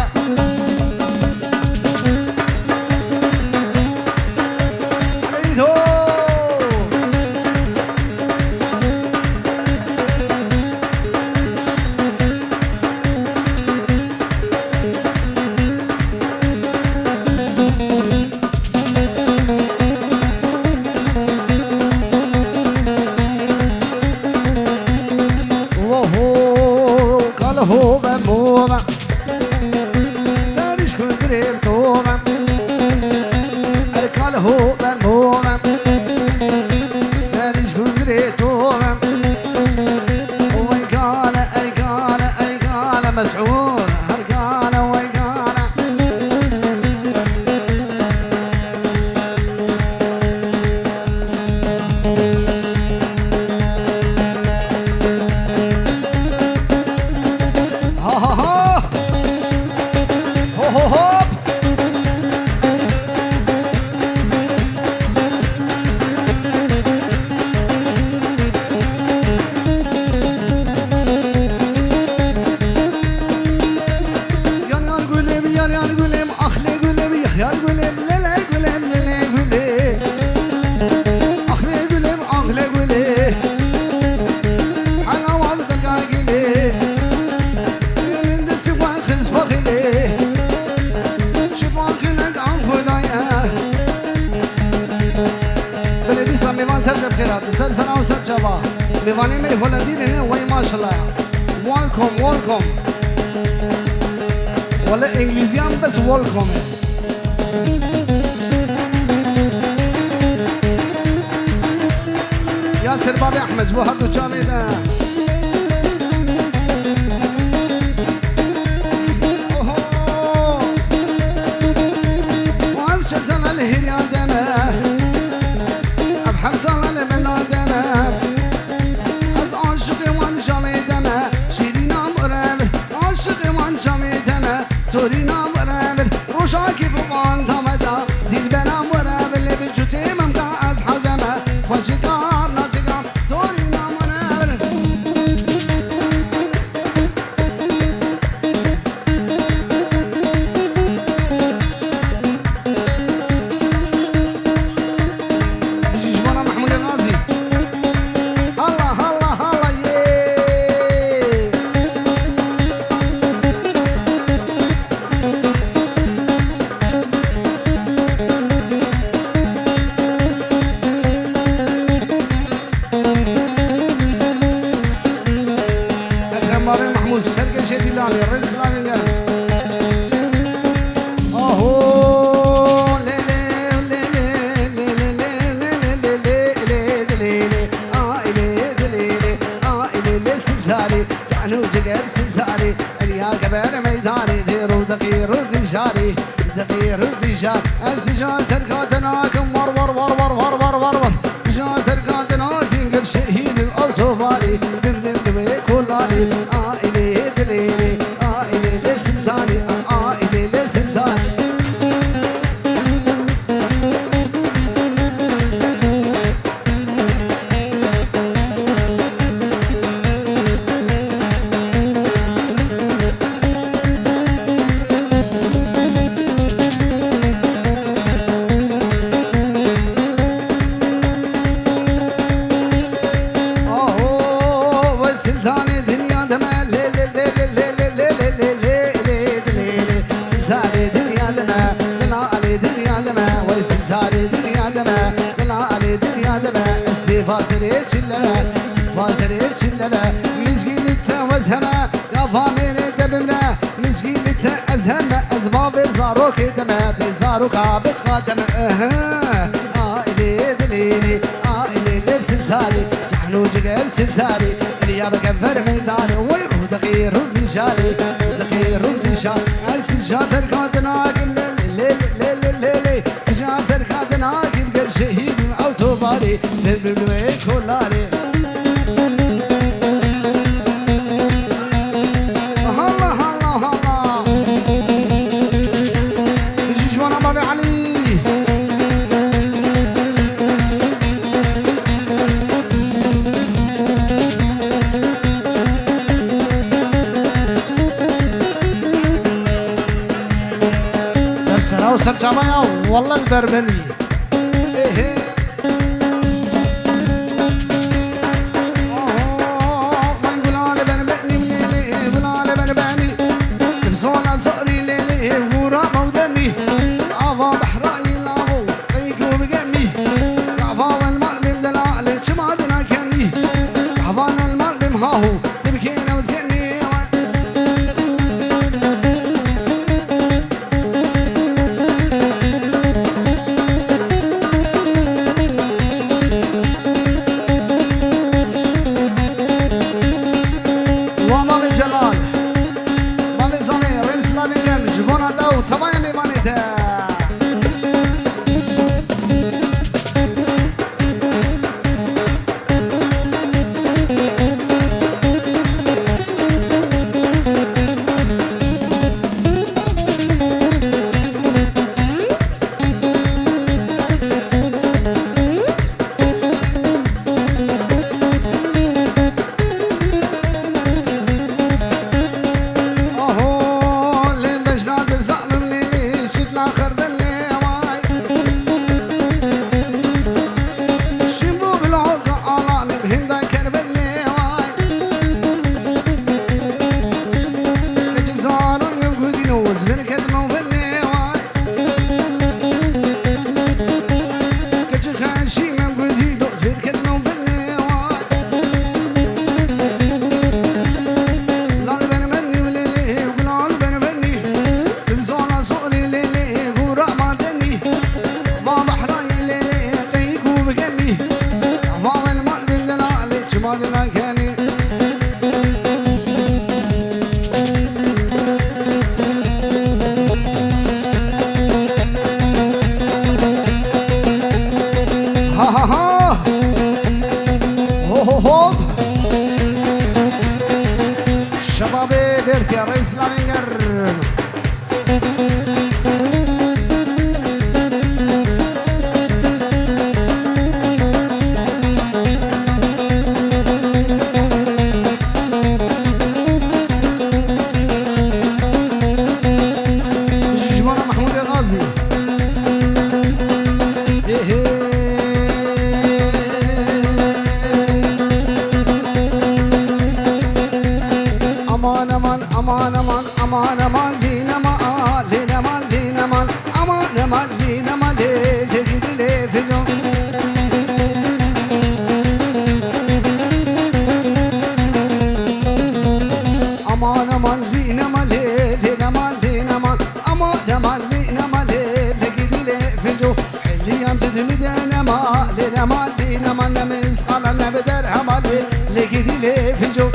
بلدي ساميوان تبدأ بخيرات سر سنة وسر شباب ميواني مي هولندي هنا وين ما شاء الله ويلكم ولا انجليزيان بس ويلكم ياسر بابي احمد جو هردو چاميدا وامشتنا الهريادنا ابحمزة لبنادنا از عاشقي وان جاميدنا شيرينا مرابر عاشقي وان جاميدنا تورينا مرابر روشاكي بوان تمدا دل بنا مرابر اللي بجوتي ممكا از حجمه وشكار نازقام تورينا مرابر بجيجوانا محمود الغازي الله الله الله يه أكرم بابي محمود سرقة شدي لاني الرئيس الإسلامي قال أهو ليلي ليلي ليلي ليلي ليلي ليلي إلي دليلي إلي سلثاري جعنو جقب سلثاري يا قبر ميداني ديرو دقير الرجالي دقير الرجال الزجال ترقاتناكم ور رجال ترقاتنا تنقل شهيد الأوتوباري دمدم دمي كولاري إلي دليلي إلي لسلطاني إلي لسلطاني سلطاني دنيا دما لي لي لي لي لي لي لي لي لي لي سلطاني دنيا دما لا علي دنيا دما وي سلطاني دنيا دما لا علي دنيا دما السي فاصلي تشلبا مسكين التوزهما يا فامين دبمنا مسكين التأزهما أزباب زاروك دما زاروك بخاتم إلي دليلي إلي لبس الثاني جحنو جقب سلثاني اللي بكفر ميداني ويروح دقير الرجالي دقير الرجال الفجار ترقاتنا قبل ليلي فجار ترقاتنا قبل شهيد الأوتوباري بالبلوي كولاري الله الله الله يجي جوانا بابي علي سر شامايا والله البربني إيه ما يقول على بربني مليلي يقول على بربني تبصون صقري ليلي ورا مودني عفا بحرائي لابو قيقو بقمي عفا والمال بمدلع شمادنا كني عفانا المال بمهاهو تبكينا وتكني ها ها ها هو هو شبابي بيرت يا رئيس لامينجر جمانة محمود الغازي امان امان امان امان امان امان لينا ما لينا ما لينا ما امان امان لينا ما ليجي لي في جو امان امان لينا ما لينا ما لينا ما امان امان لينا ما ليجي لي في جو اللي يمدد مدينا ما لينا ما لينا ما نمس خلنا بدرها ما ليجي لي في جو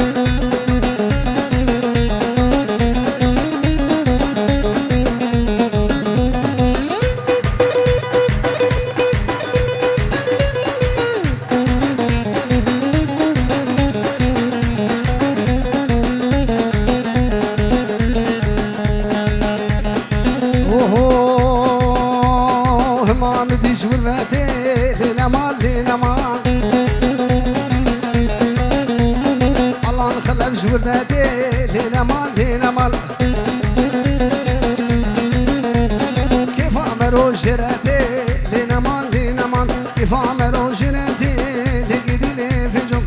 ما مديش وراتي لينا مال لينا مال الله نخلف وراتي لينا مال لينا مال كيف عمرو جراتي لينا مال لينا مال كيف عمرو جراتي لقيتي لي في جو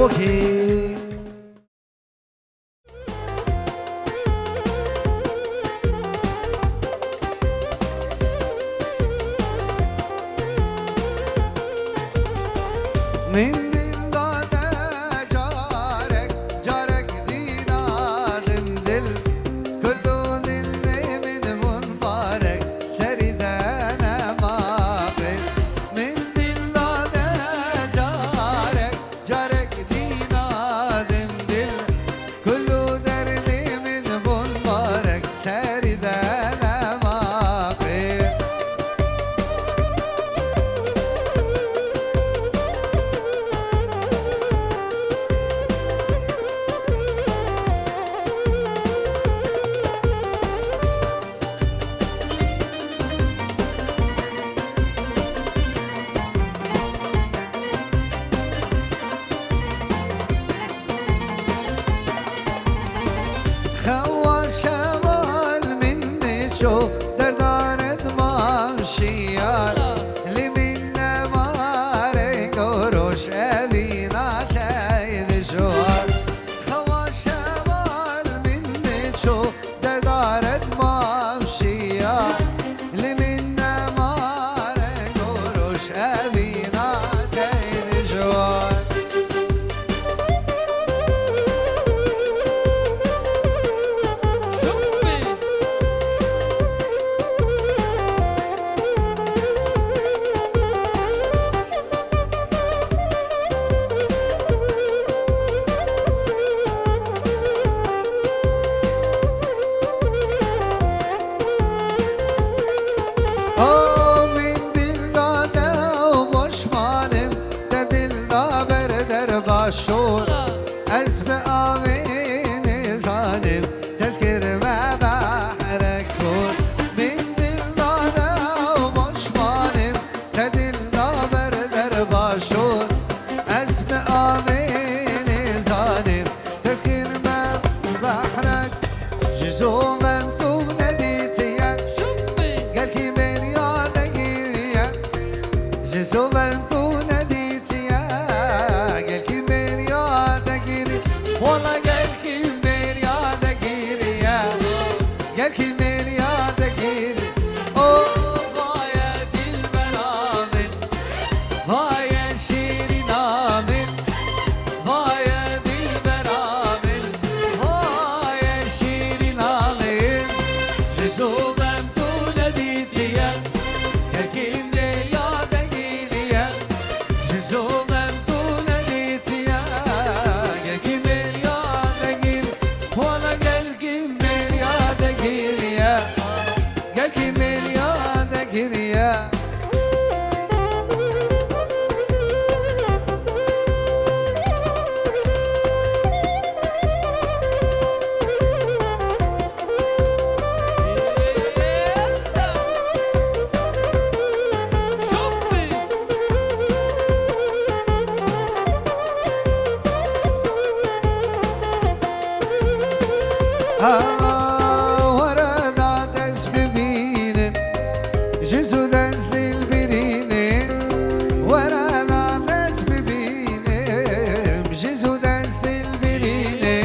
اوكي من دل داده جارك جارك دینادم دل کلو دل من منبارک سریدن مابد من دل داده جارك جارك دینادم دل کلو درد من منبارک سریدن مابد خوا شمال مني شو دردارد ماشيار اللي من ماري قروش أبينا تايد شوار خوا شمال مني شو دردارد ماشيار اللي من ماري قروش أبينا تايد شوار شور اسب آمین زانم تذکر ما بحرک کن من دل داده و مشمانم تدل دابر در باشور اسب آمین زانم تذکر ما بحرک جزو من تو ندیتیم گل کی من یادگیریم جزو من تو ندیتیم والله قال كيمير يا دقيري قال كيمير يا دقيري اوه يا دي البرامن يا شيرين امن يا دي البرامن يا شيرين امن جزوبم تو نديتيا قال كيمير يا دقيري دقيريا ورا داس ببينه جزو داس للبرينه ورا داس ببينه جزو داس للبرينه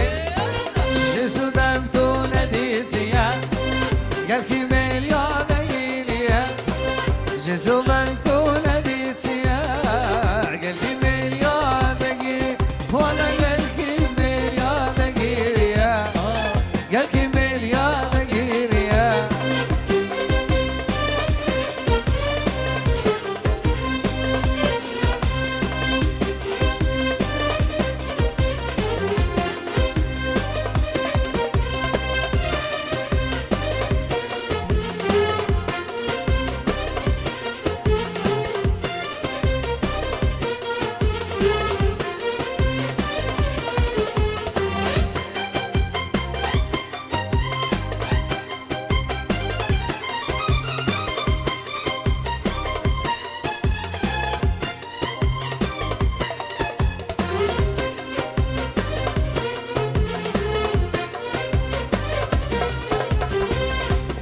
جزو دمتو نديتيا قال كيميل يا دقيليا جزو دمتو نديتيا قال كيميل يا دقيل وانا قال كيميل يا دقيليا قال كيميل يا دقيليا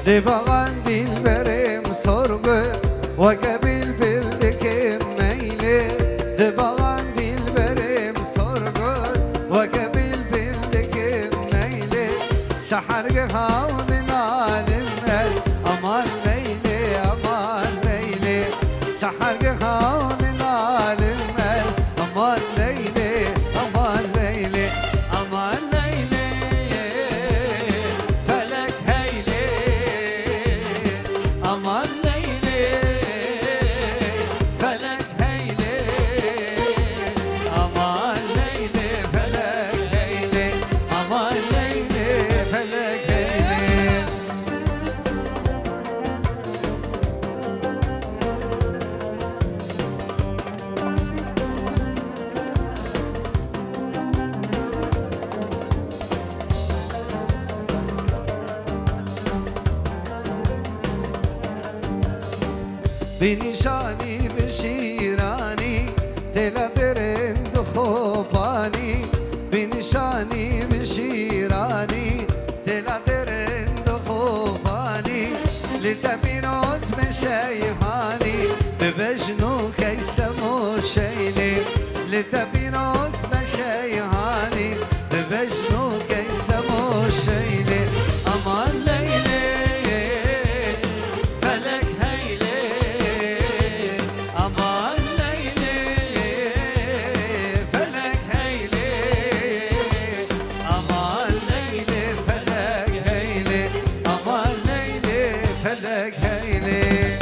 دبغان dilberim sorgu وقبل بلدك ميلي دبغان dilberim sorgu وقبل بلدك ميلي سحرق هاون عالمنا أمان ليلي أمان ليلي سحرق هاون عالمنا أمان ليلي أمان ليلي أمان ليلي فلك هيلي أمان ليلي فلك هيلي أمان ليلي فلك هيلي أمان ليلي فلك هيلي بنشاني بشيراني تلا برند خوفاني بنشاني بشيراني تلا برند خوفاني لتبينوز بشيهاني ببجنو كيسمو شيلي لتبينوز بشيهاني ببجنو كيسمو شيلي أمان ليلي فلك هيلي أمان ليلي فلك هيلي أمان ليلي فلك هيلي أمان ليلي فلك هيلي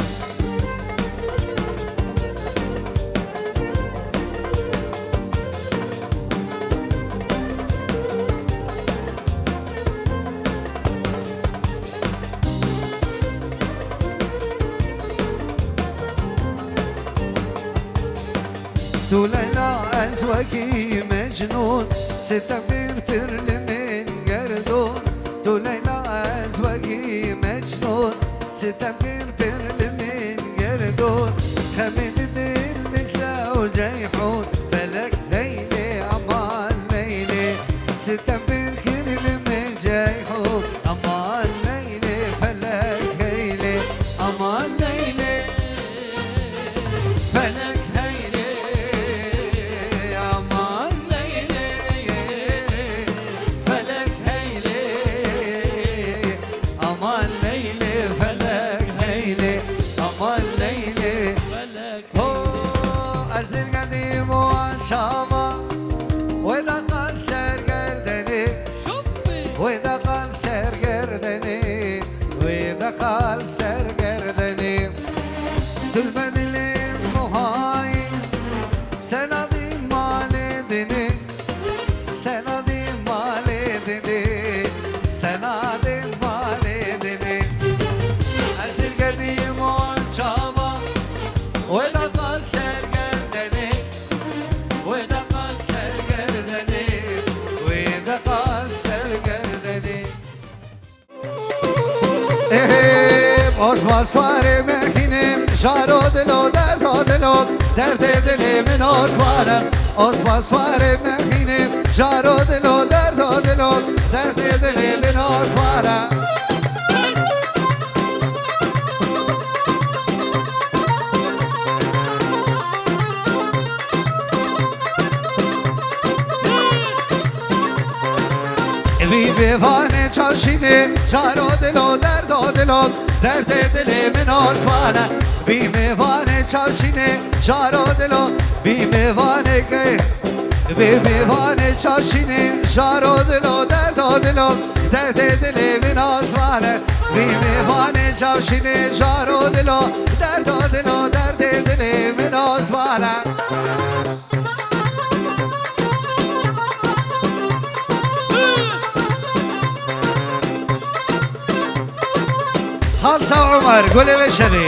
تو ليلى أزواجي مجنون ستغير فرل من قردون تو ليلى أزواجي مجنون ستغير فرل من قردون خمد دل نجلة وجيحون فلك ليلي أمان ليلي ستغير كرل من جيحون أمان ليلي فلك هيلي أمان ليلي فلك هيلي أمان ليلي فلك هيلي أمان ليلي فلك هيلي أمان ليلي هو أزل القديم وانشابا وإذا قال سرقردني وإذا قال سرقردني وإذا قال سرقردني تلبدلي مهاي استنادي مالدني استنادي مالدني استنادي مالدني أزل القديم وانشابا آسمان سوار مخینم جارو دلو درد دل من آسمانم آسمان سوار مخینم جارو دلو درد دل من آسمانم وی بیوانه چاشینه جارو دلو درد دل من آسمانه بی میوانه چاشینه جارو دلو بی میوانه که بی میوانه چاشینه جارو دلو درد دل من آسمانه بی میوانه چاشینه جارو دلو درد دل من آسمانه خالصة عمر قولي بشبي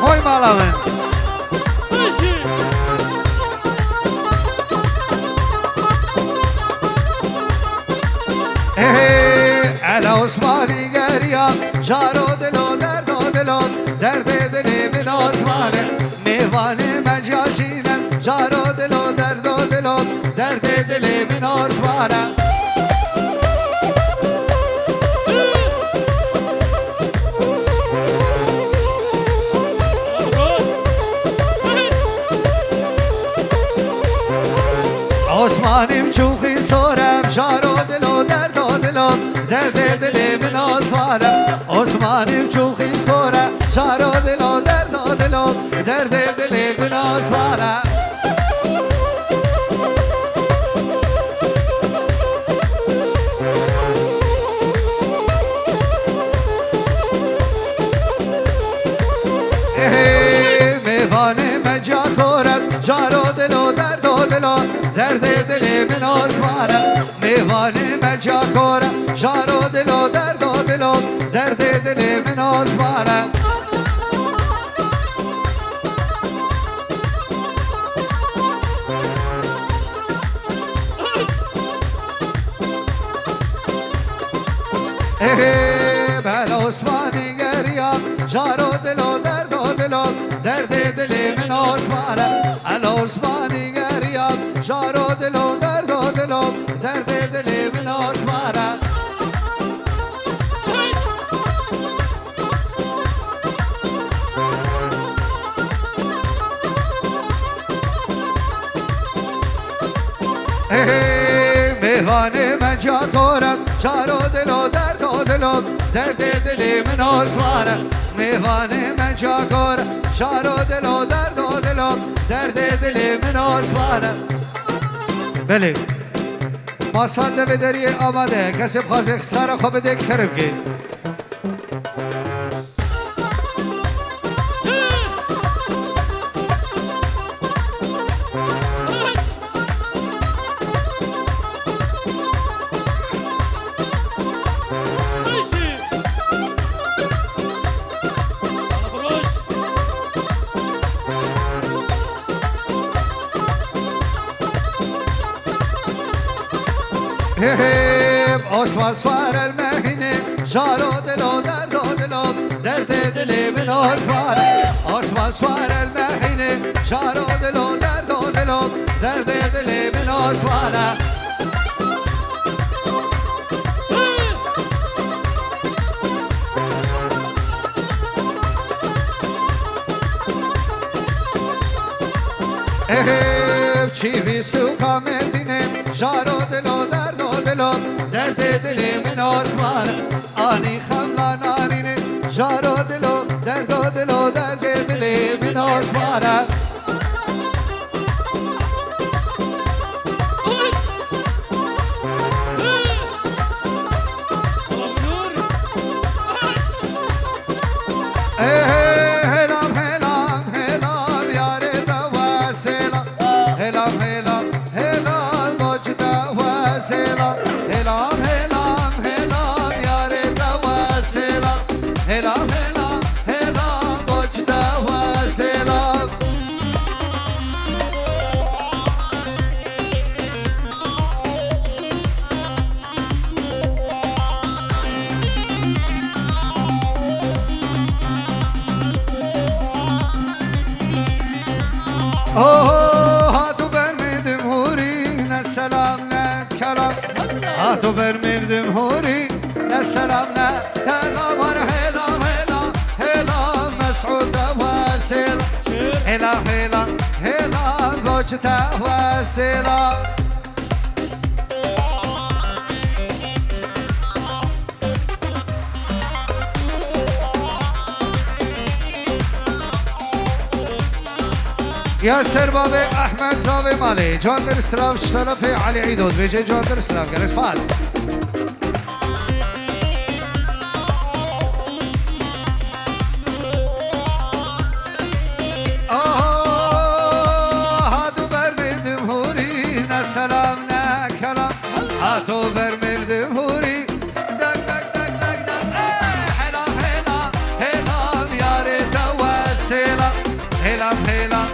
هوي مالامن على عثماني قريان جارو دلو درد دلي من عثماني ميواني مجاشينا جارو دلو درد دلي من عثماني عثمانیم چوخی سورم جارو دلو درد دل من آسمانم عثمانیم چوخی سورم جارو دلو درد دل من آسمانم میوانه مجا کورم جارو دلو درد دل من آسمانم میوانه مجا کورم جارو دلو درد دل من آسمانم بل عثمانی گریم جارو دلو درد دل من آسمانم عثمانی گریم جارو دلو درد دل من آسمانم میوانه من جا کورم جارو دلو درد دل من آسمانم میوانه من جا کورم جارو دلو درد دل من آسمانم بله ماسفال به دری آماده کسی بخواه سر خواه بده کرم گی آسمان سوار المهینه جارو دلو درد دل من آسمانه آسمان سوار المهینه جارو دلو درد دل من آسمانه چی بیستو کامدینه جارو دلو درد دل من آسمانم آنی خملا نارینه جارو دلو درد دل من آسمانم هاتو برمیدم هوری نه سلام نه کلام هاتو برمیدم هوری نه سلام نه کلام هلا هلا هلا مسعود واسل هلا هلا هلا گوچتا واسلا ياسر بابي احمد زابي مالي جوندر استراف اشترفي علي عيدود بيجي جوندر استراف قال باس هاتو برميدم هوري نا سلام نا كلام هاتو برميدم هوري دك دك دك دك دك هلا هلا هلا ياري توسلا هلا هلا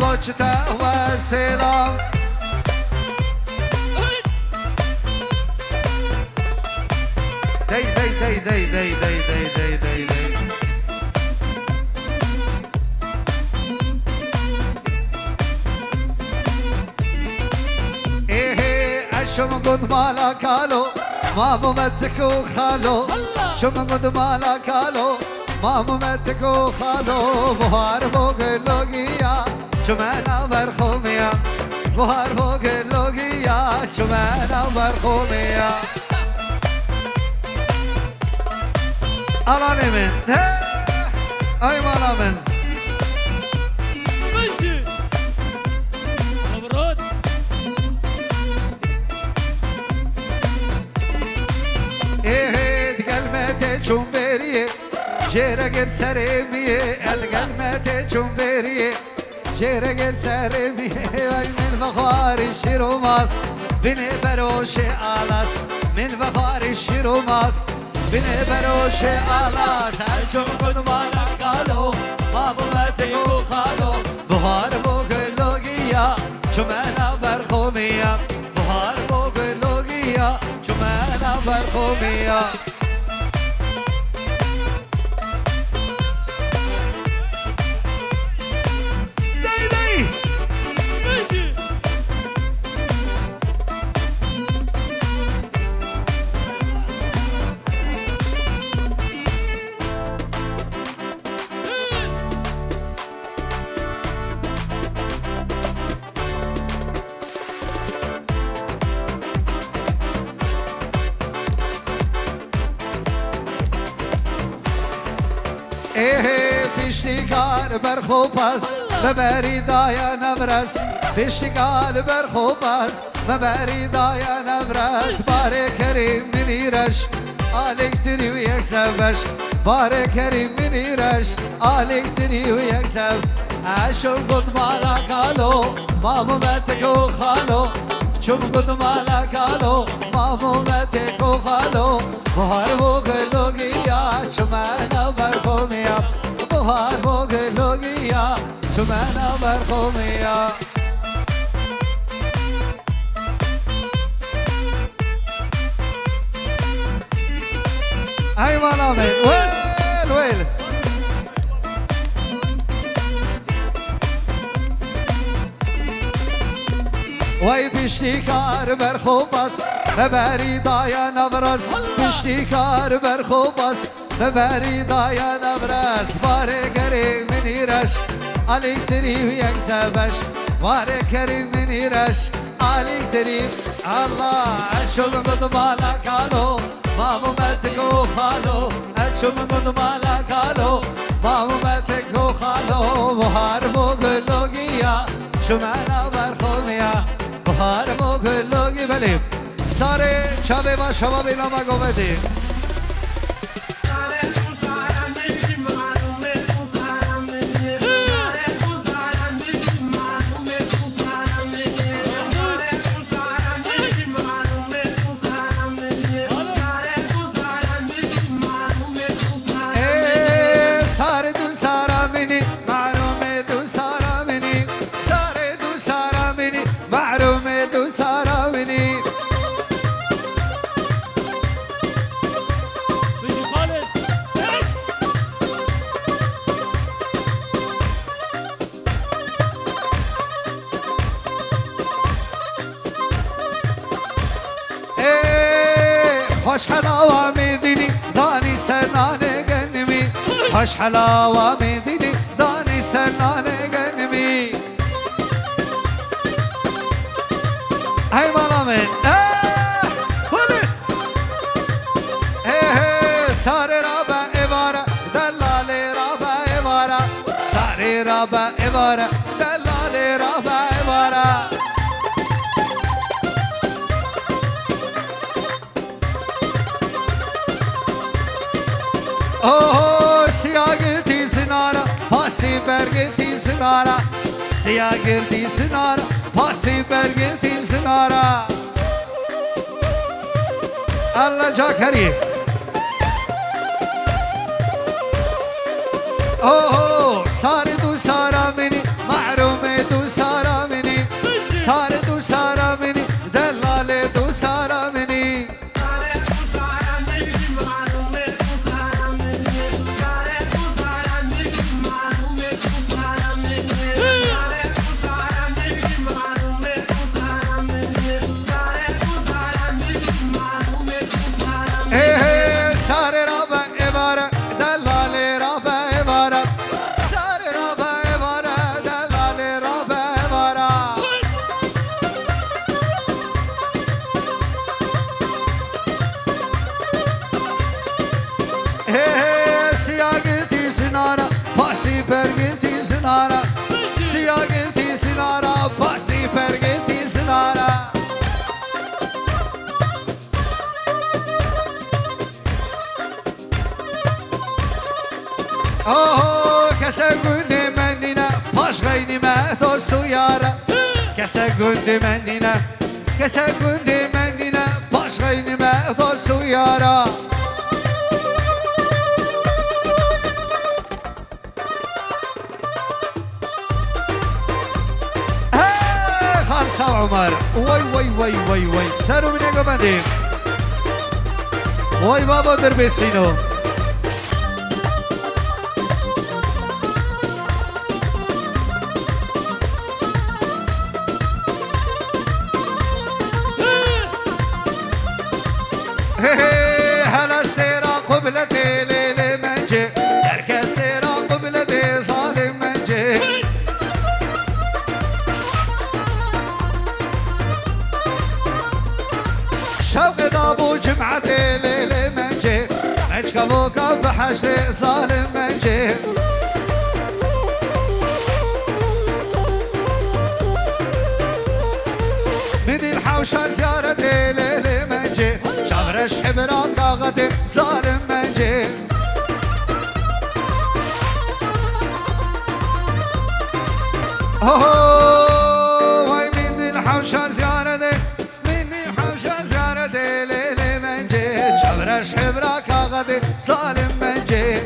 بوچتا و سلام دی دی دی دی دی دی دی دی دی دی شم قد مالا كالو ما ممتكو خالو شم قد مالا كالو ما ممتكو خالو بهار فوق اللوغيا شمانا برخوميا بهار فوق اللوغيا شمانا برخوميا ألاني من أي مالا من ماشي مبروك تقلمتي شمبريه جيرك سريميه القلمتي شمبريه جيرك سريميه من بخار الشروماس بني بروش آلاس من بخار الشروماس بني بروش آلاس هرشم قد مالا قالو ما بمتكو خالو بخار بوك اللوغيا شمانا برخوميا بخار بوك اللوغيا شمانا برخوميا پیشتیکار برخوباس ببری دایا نبرس پیشتیکار برخوباس ببری دایا نبرس باره کریم منیرش آلکتری و یک سبش باره کریم منیرش آلکتری و یک سب اشم قد مالا کالو مامو متکو خالو چم قد مالا کالو مامو متکو خالو بهار بوگ لوگیا شمانا برخومیا بهار بوگ لوگیا شمانا برخومیا ای مالا من ویل ویل وای پیشتیکار برخوباس ببری دایا نبرس پیشتیکار برخوباس ببری دایا نبرس باره کریم منیرش الکتری و یک سبش باره کریم منیرش الکتری الله اشم قد مالا کالو مامو متکو خالو اشم قد مالا کالو مامو متکو خالو بهار بوگ لوگیا شمانا برخومیا بهار بوگ لوگی بلیم ساره چابه با شما بینا مگو بدیم خوش حلاوة من ديني داني سنان قلبي هاي مالا من ولي ساري رابا إبارة دلالي رابا إبارة ساري رابا إبارة دلالي رابا إبارة اوه سیاگردی زنارا پاسی برگردی زنارا سیاگردی زنارا پاسی برگردی زنارا الله جاکری اوه ساری دو سارا منی محروم دو سارا منی ساری دو سارا منی دلال دو سارا منی Pergiti sinara, siyagiti sinara, pasi pergiti sinara. Oh, kese gündi mendine, paş gaynime dostu yara. Kese gündi mendine, kese gündi mendine, paş gaynime dostu yara. خالصة عمر وي وي وي وي وي ساروا من يقو بندين وي بابا دربيسينو هلا سيرا قبلتي ليلي منجي درك سيرا قبلتي ظالم منجي شوق دابو جمعتي ليلي منجي عجك ابوك بحشتي ظالم منجي بدي الحوشة زيارتي ليلي منجي شغرش حبران طاقتي ظالم منجي اوه وي بدي الحوشة زيارتي ليلي منجي شبرش حبراك غدي ظالم منجي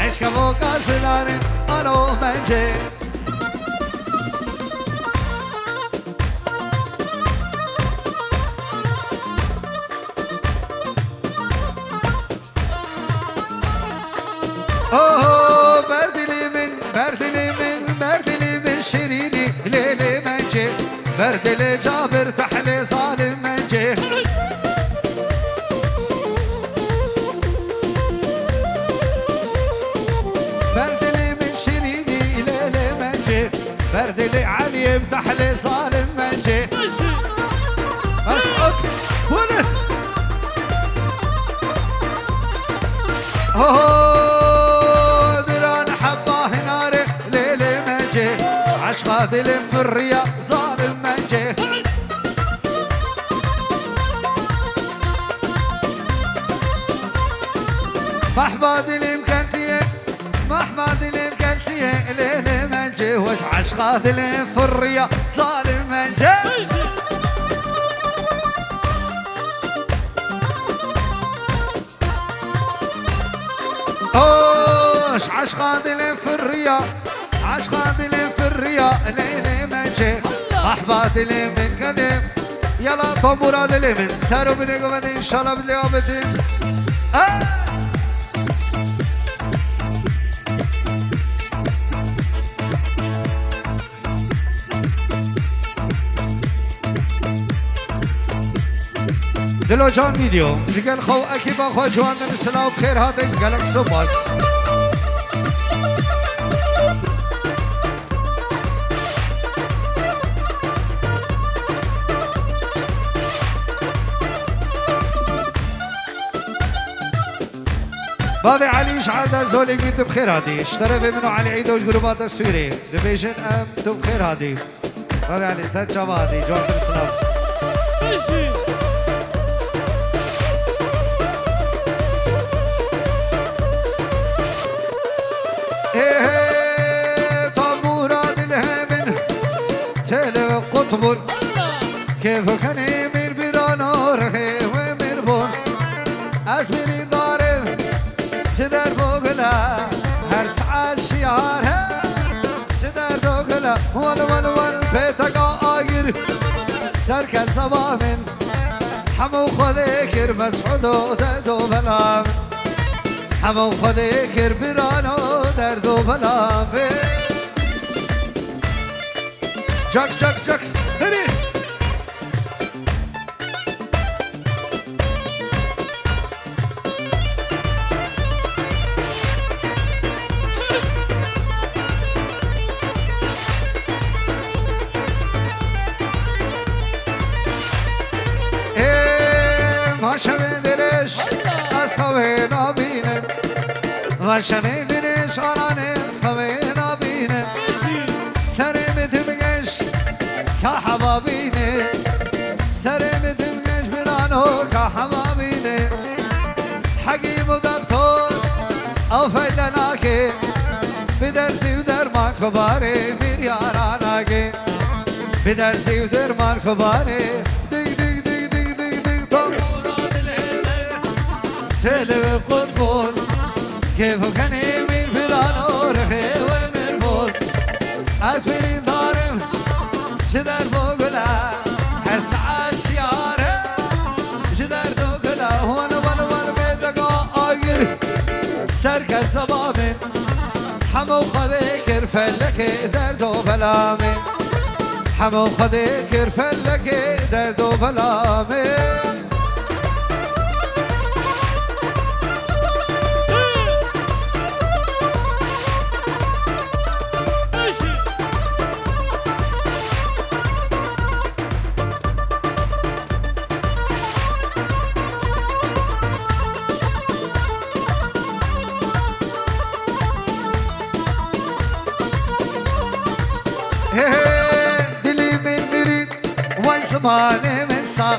عشق فوق سناني أنا منجي اوه بردلي من شيريني ليلي منجي بردلي جابر تحلي ظالم منجي برد لي علي يفتح لي ظالم منجي اسعد وله دران حباه ناري ليلي منجي عشقا دلم في الريا ظالم منجي محمد الامكانتيه محمد الامكانتيه ليلي منجي وش عشقا دلم في الريا ظالم منجي عشقا دلم في الريا عشقا دلم في الريا ليلي منجي احبا دلم من قدم يلا طبورا دلم من سارو بدي قبل ان شاء الله بدي ابدي دلو جان فيديو دیگر خو اکیبا خو جوان السلام بخير هذا قالك سوباس بابي علي شعار زولي قلت بخير هادي اشترى منه علي عيد وجروبات تصويري ديفيجن ام تو بخير هادي بابي علي سات شبادي جوان السلام طابورات الهمن تلو قطب كيف كان يمير برانو رخي ومربون أزميري ضارب جدر فوقلا هر ساعة شيارها جدر فوقلا ول بيتك آير سرك زبامن حمو خذيكر مسعودو ددو بلام حمو خذيكر برانو دردو بلام جاك جاك جاك هري شمیدنش از خواه نبینم و شمیدنش آرانم خواه نبینم سرم دمگش که هوا بینه سرم دمگش برانو که هوا بینه حکیم و دکتر او فیدناکه بدرسی و درمان کباره بیر یاراناکه بدرسی و درمان کباره تلو قطبون كيف كان يمين برانو رخي ومربون أسبرين ضارم جدر فوقلا حس عالشيارة جدر دوقلا ول بيدقا آير سرك الزبامن حمو خذيكر فلك دردو بلامن حمو خذيكر فلك دردو بلامن دلي من مريب وين زماني من صاغ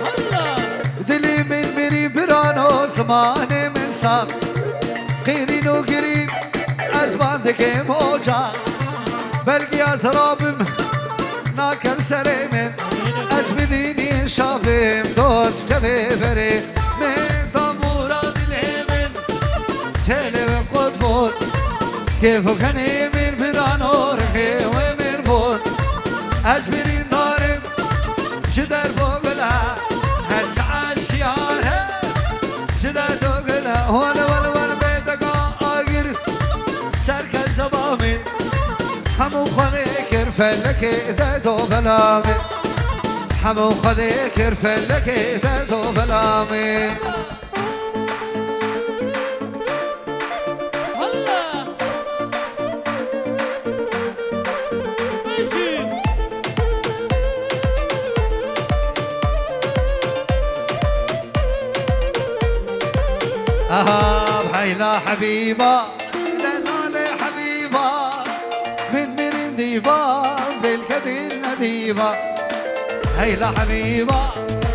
دلي من مريب برانو زماني من صاغ قيرين وقريب أزمان ذكي موجع بلقي أزرابم ناكم سريمن أزبديني شافم دوز بكبيبري من طمورة الهمن تلي وقطبون كيف كان يمين برانو رخي ومربون أزبرين ضارب جدر فوقلا هز عالشيارة جدر فوقلا ول بيتك آقر سرك الزبامن حمو خذيكر فلك دردو بلامن حمو خذيكر فلك دردو بلامن Easy. هيلا حبيبة دلالي حبيبة من ديبة بالكدين نديبة هيلا حبيبة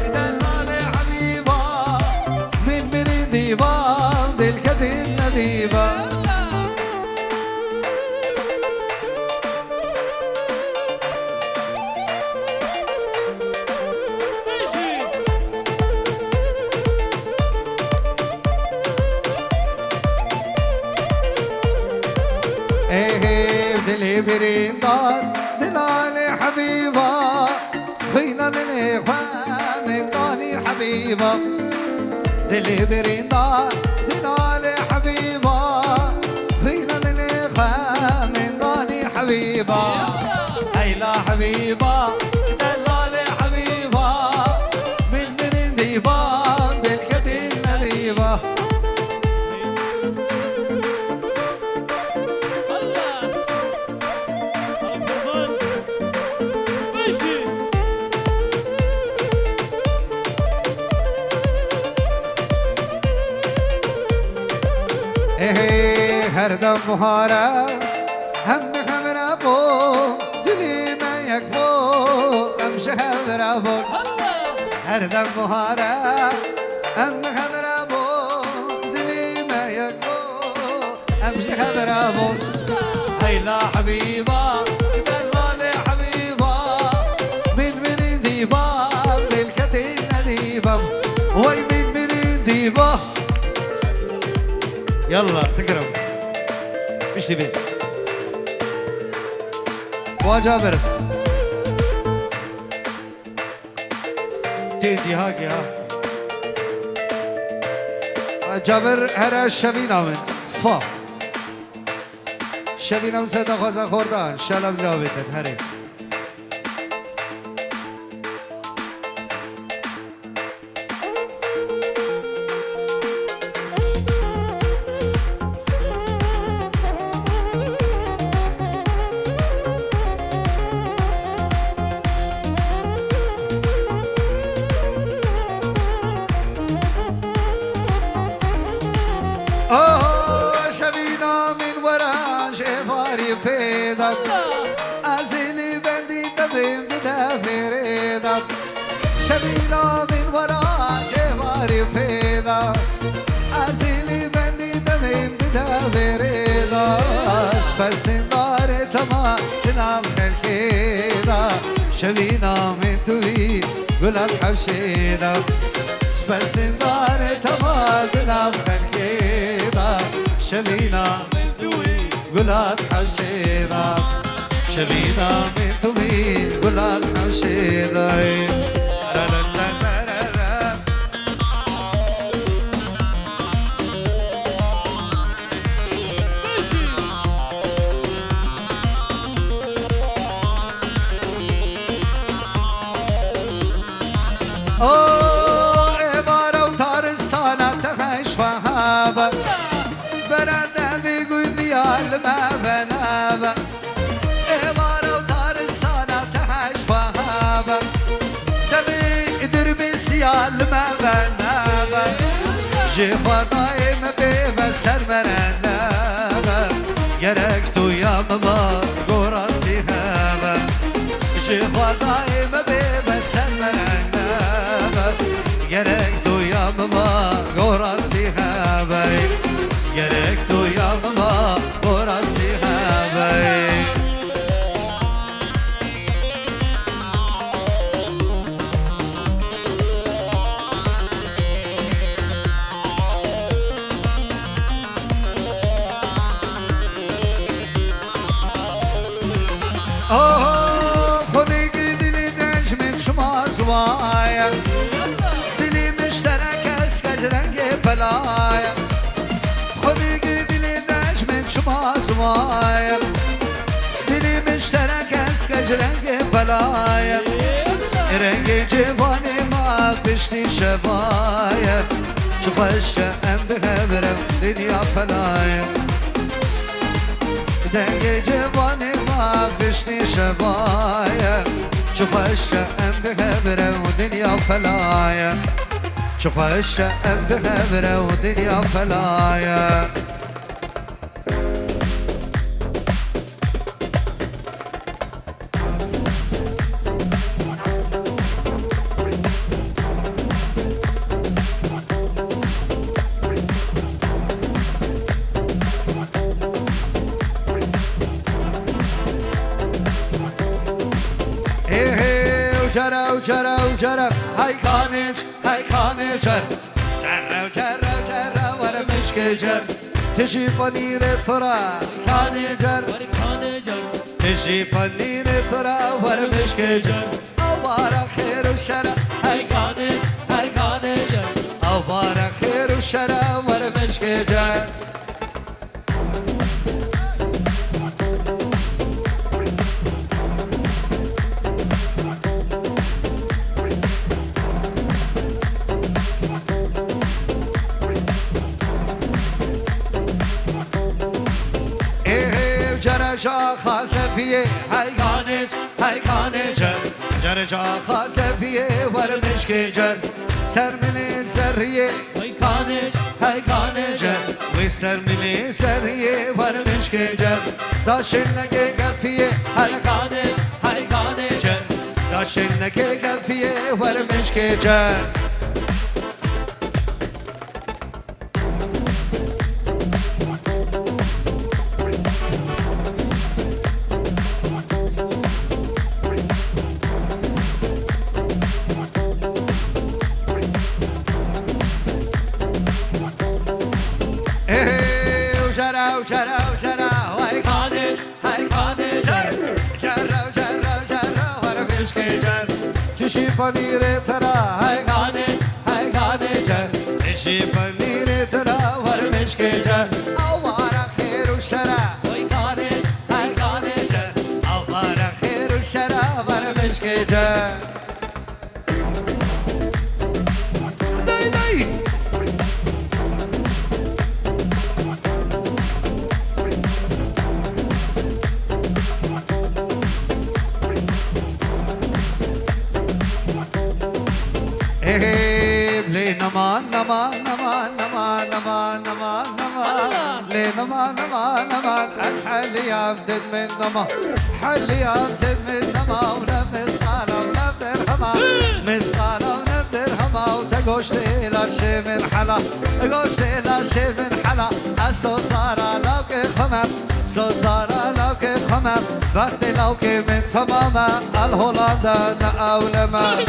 دلالي حبيبة من ديبة بالكدين نديبة دلي بريندار دلالي حبيبة خينا للإخوة من داني حبيبة دلي بريندار دلالي حبيبة خينا للإخوة من داني حبيبة هيلا حبيبة دلالي حبيبة من ديبة بالكدين نديبة هردم مهارة هم خبر ابو دلی ما یکبو امش خبر ابو هردم مهارة هم خبر ابو دلی ما یکبو امش خبر ابو هيلا حبيبة دلالي حبيبة من ديبة بالكتين نديبة وي من ديبة يلا تقرب مش تبين وجابر تيدي هاكي ها جابر هر شبینا من فا شبینا من ستا خوزا خوردن شلم جاویتن هره ازیلی بندی دبیم بده فریدا شبینا من ورا جواری پیدا ازیلی بندی دبیم بده فریدا سپسندار تمام جناب خلقیدا شبینا من توی گلاب حوشیدا سپسندار تمام جناب خلقیدا شبینا قلال حشيرة شبينا من تمين قلال حشيرة أوه عبارة وتارستانا تخش وهابة برادة بيقول ديال ما بنابة عبارة وتارستانا تخش وهابة دمي دربي سيال ما بنابة جي خطاي ما بيبسر مرنابة يركتو يا ماما قراسي هابة جي خطاي ما بيبسر مرنابة يركتو يا ماما قراسي هابة يركتو يا ماما قراسي هابة خذي دلي دنج من شما زوايا دلي مشترك اسكج رنگي بلايا خذي دلي دنج من شما زوايا دلي مشترك اسكج رنگي بلايا رنگي جواني ما بشتي شبايا تخش ام بخبرم دنيا فلايا رنگي جواني ما بشتي شبايا تخش ام بخبرم ودنيا فلايا شوف الشقب بهبرة ودنيا فلايا وجرى وجرى هاي كانج جرى ورا مشك جر تجي بنير ترى كانجر تجي بنير ترى ورا مشك جر أوبارك خير وشرى هاي كانج أوبارك خير وشرى ورا مشك جر جرجا خاسفية هاي كانج جرجا خاسفية ورمش كجر سرملي سرية هاي كانج وسرملي سرية ورمش كجر داشن لكي قفية هاي كانج داشن لكي قفية ورمش كجر وجرى هاي كانج جرى ورا مشكي جر تشي بنير ترى هاي كانج تشي بنير ترى ورا مشكي جر أوارا خير وشرى هاي كانج أوارا خير وشرى ورا مشكي جر نمان أسحل يا بدد من نما حل يا بدد من نما ونمس قالة ونبدر هما مسقالة ونبدر هما وتقوشت إلى شي من حلا قوشت إلى شي من حلا السوس دارا لو كيف همم سوس دارا لو كيف همم وقت لو كيف من تماما الهولندا نأولما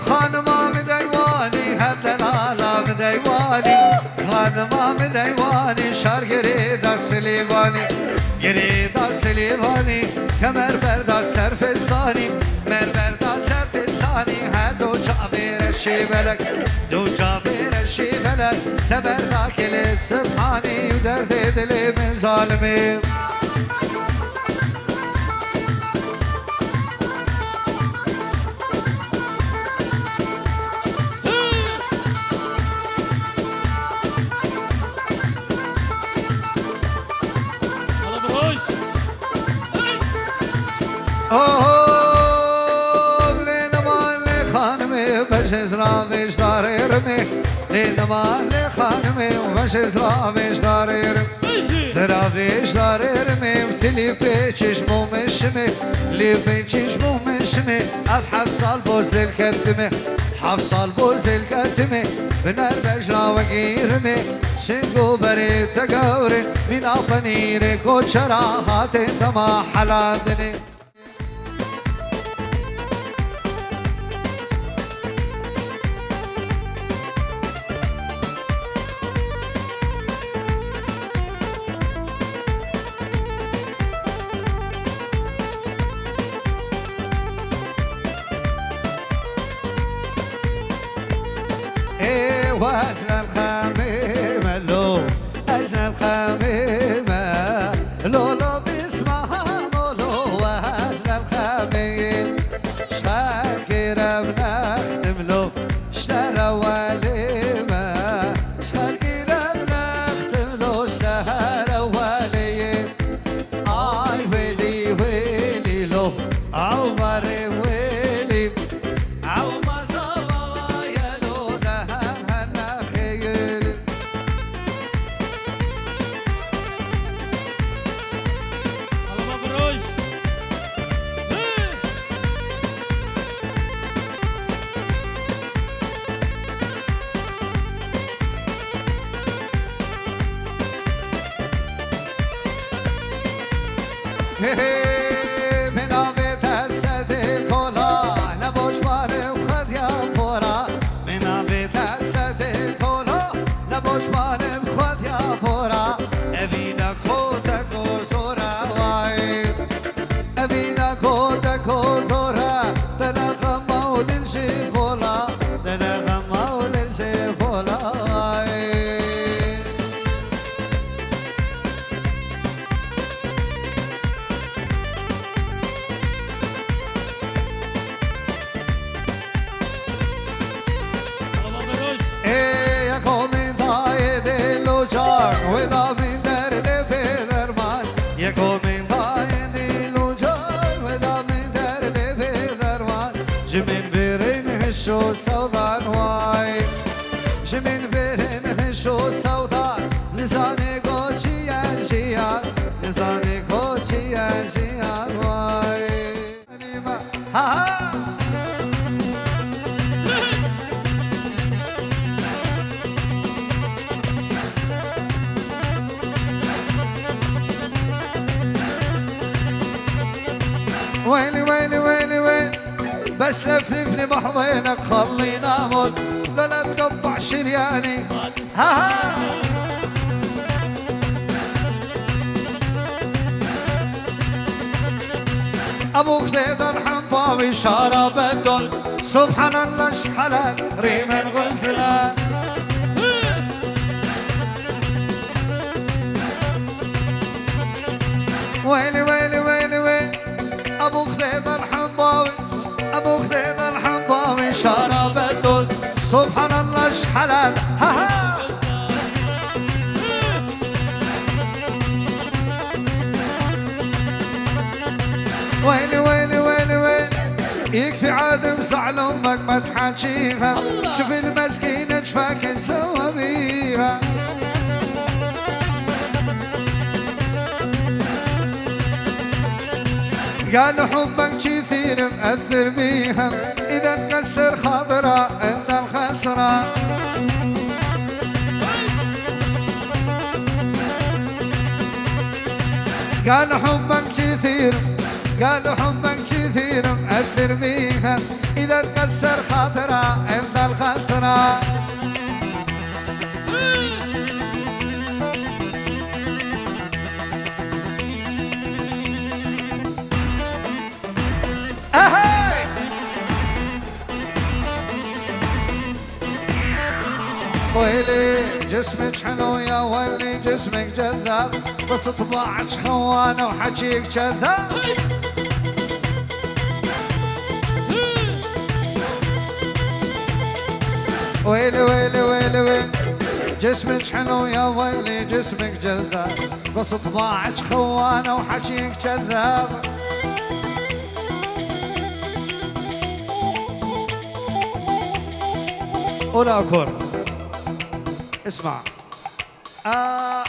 خانمام ديواني هبدل عالم ديواني خانمام ديواني شار قريدا سليفاني قريدا سليفاني كمر بردا سرفستاني مر بردا سرفستاني هر دو جابير الشيبلك دو جابير الشيبلك تبردا كل سبحاني ودرد دلي من ظالمي زرافش داريرمي لينما لخانمي ومش زرافش داريرمي زرافش داريرمي وتلي بيتش مو مشمي لي بيتش مو مشمي أبحث البوز للكتمي حفص البوز للكتمي بنار بجلا وقيرمي سنقو بريد تقوري من أفنيري كوشرا هاتي تما حلادني وزن الخميمة لو وزن الخميمة لو باسمها مولو وزن الخميم شفاكر بنختم له من آبت هست کلا نباش مال خود یا پورا من آبت هست کلا نباش مال خود یا پورا اوینا کودک و زورا وای اوینا کودک و زورا دلغم و دلشی فولا دلغم و دلشی فولا وإذا من درد بدرمان يكون من ضايد الوجود وإذا من درد بدرمان جمن برين هشو سودان واي جمن برين هشو سودان لساني قوشي ينشيان لساني قوشي ينشيان واي ها ويلي ويلي ويلي ويلي بس لفلفني بحضينك خليني اموت لا تقطع شرياني ها ابوك ذيذ الحنطاوي شرب الدول سبحان الله شحلت ريم الغزلان ويلي ويلي ويلي ويلي ابو خذيذ الحنطاوي ابو خذيذ الحنطاوي شرب الدول سبحان الله شحلال ها ها ويلي ويلي ويلي ويلي يكفي عاد مزعل امك ما تحاكيها شوف المسكينه جفاك سوى بيها قال حبك كثير مأثر بيها إذا تكسر خاطرها إن الخسرة قال حبك كثير قال حبك كثير مأثر بيها إذا تكسر خاطرها إن الخسرة ويلي جسمك حلو يا ولي جسمك جذاب بس طباعك خوانه وحكيك كذاب ويلي ويلي ويلي ويلي جسمك حلو يا ولي جسمك جذاب بس طباعك خوانه وحكيك كذاب ولا كور اسمع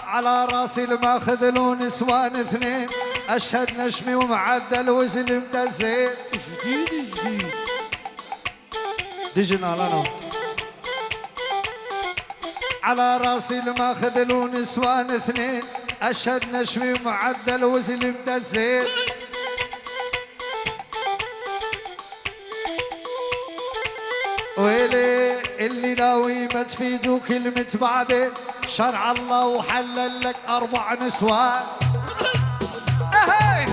على راسي الماخذ له نسوان اثنين اشهد نشمي ومعدل وزن مدزين جديد جديد ديجينال انا على راسي الماخذ له نسوان اثنين اشهد نشمي ومعدل وزن مدزين ويلي اللي ناوي ما تفيدوا كلمة بعدين شرع الله وحلل لك 4 نسوان اهي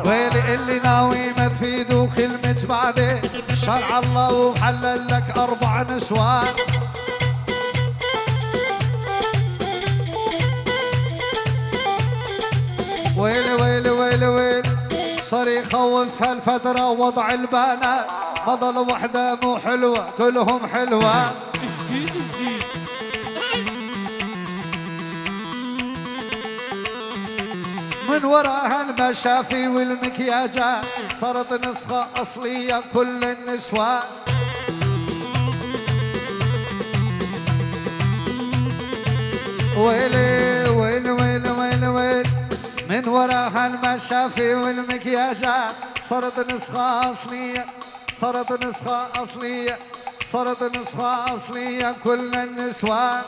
ويلي اللي ناوي ما تفيدوا كلمة بعدين شرع الله وحلل لك 4 نسوان ويلي ويلي ويلي ويلي صار يخوف هالفترة وضع البنات ما ضل وحدة مو حلوة كلهم حلوة جديد جديد من وراها المشافي والمكياجات صارت نسخة أصلية كل النسوان ويلي ويلي ويلي ويلي ويلي من وراها المشافي والمكياجات صارت نسخة أصلية صارت نسخة أصلية صارت نسخة أصلية كل النسوان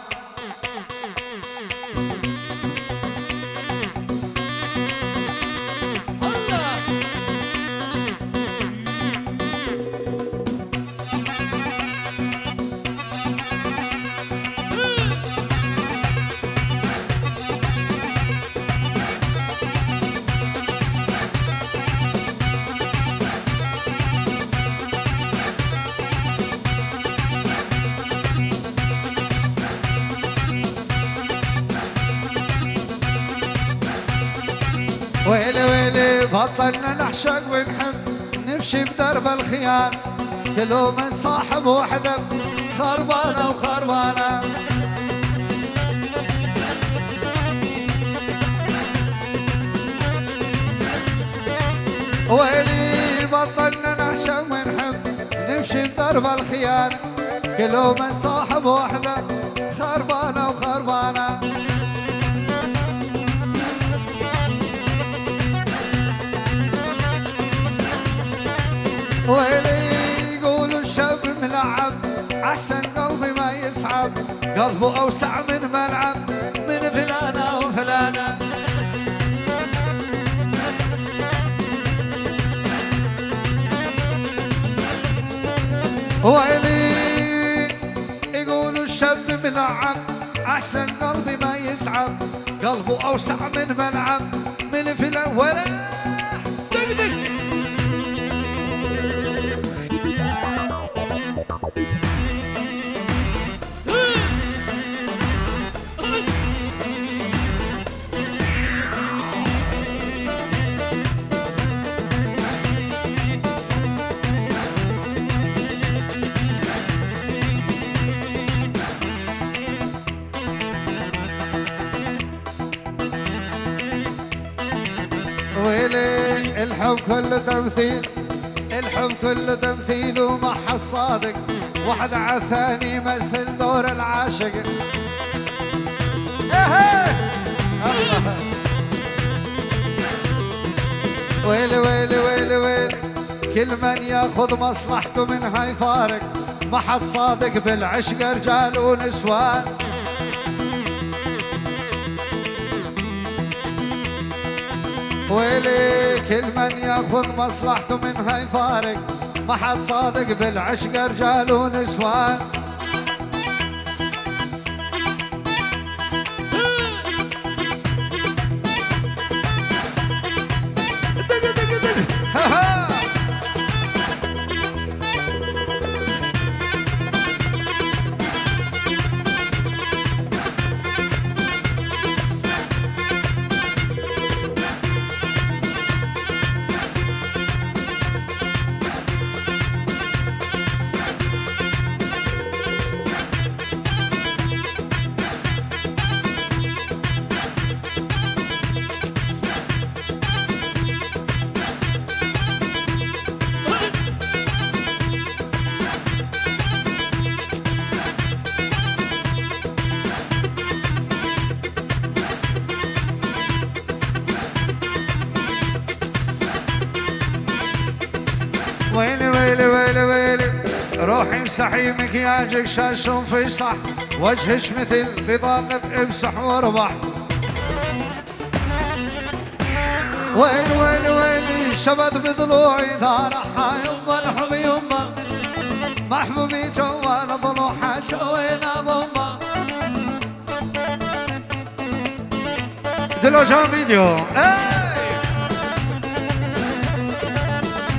بطلنا نعشق ونحب نمشي بدرب الخيال كل من صاحب وحده خربانة وخربانة ويلي بطلنا نعشق ونحب نمشي بدرب الخيال كل من صاحب وحده خربانة وخربانة ويلي يقولوا الشاب ملعب أحسن قلبي ما يسعب قلبه أوسع من ملعب من فلانة وفلانة ويلي يقولوا الشاب ملعب أحسن قلبي ما يتعب قلبه أوسع من ملعب من فلان ولا دق ويلي الحب كله تمثيل الحب كله تمثيل وما حد صادق واحد عالثاني مثل دور العاشق الله ويلي ويلي ويلي ويلي كل من ياخذ مصلحته منها يفارق ما حد صادق بالعشق رجال ونسوان ويلي كل من ياخذ مصلحته منها يفارق ما حد صادق بالعشق رجال ونسوان دق دق دق ويلي ويلي ويلي ويلي روحي امسحي مكياجك شاش وفيصح وجهش مثل بطاقة امسح واربح ويلي ويلي ويلي شبت بضلوعي نارها يما الحب يما محبوبي جوانا ضلوحها جوينا بما دلو جام فيديو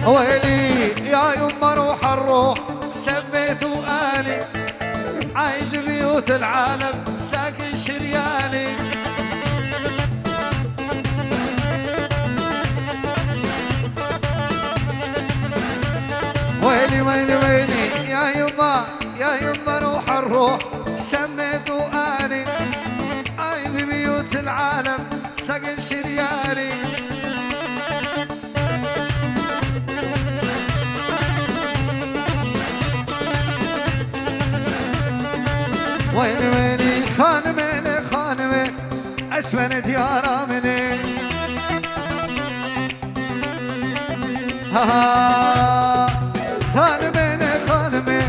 ويلي يا يما روح الروح سميته آلي عايش بيوت العالم ساكن شرياني ويلي ويلي ويلي يا يما روح الروح سميته آلي عايش بيوت العالم ساكن شرياني ويلي ويلي خانمي خانمي اسفنت يا رامني ها خانمي خانمي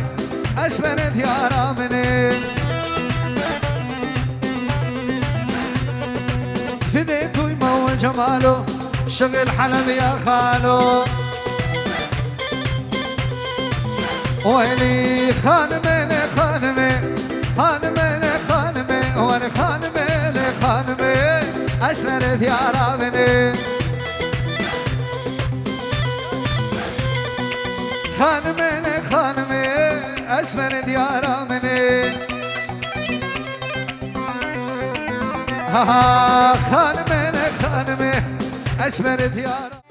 اسفنت يا رامني فديته يمول جماله شغل حلب يا خالو ويلي خانمي خانمي خانمي خانمي وانا خانمي خانمي اسمرت يا رامني خانمي خانمي اسمرت يا رامني خانمي خانمي اسمرت يا رامني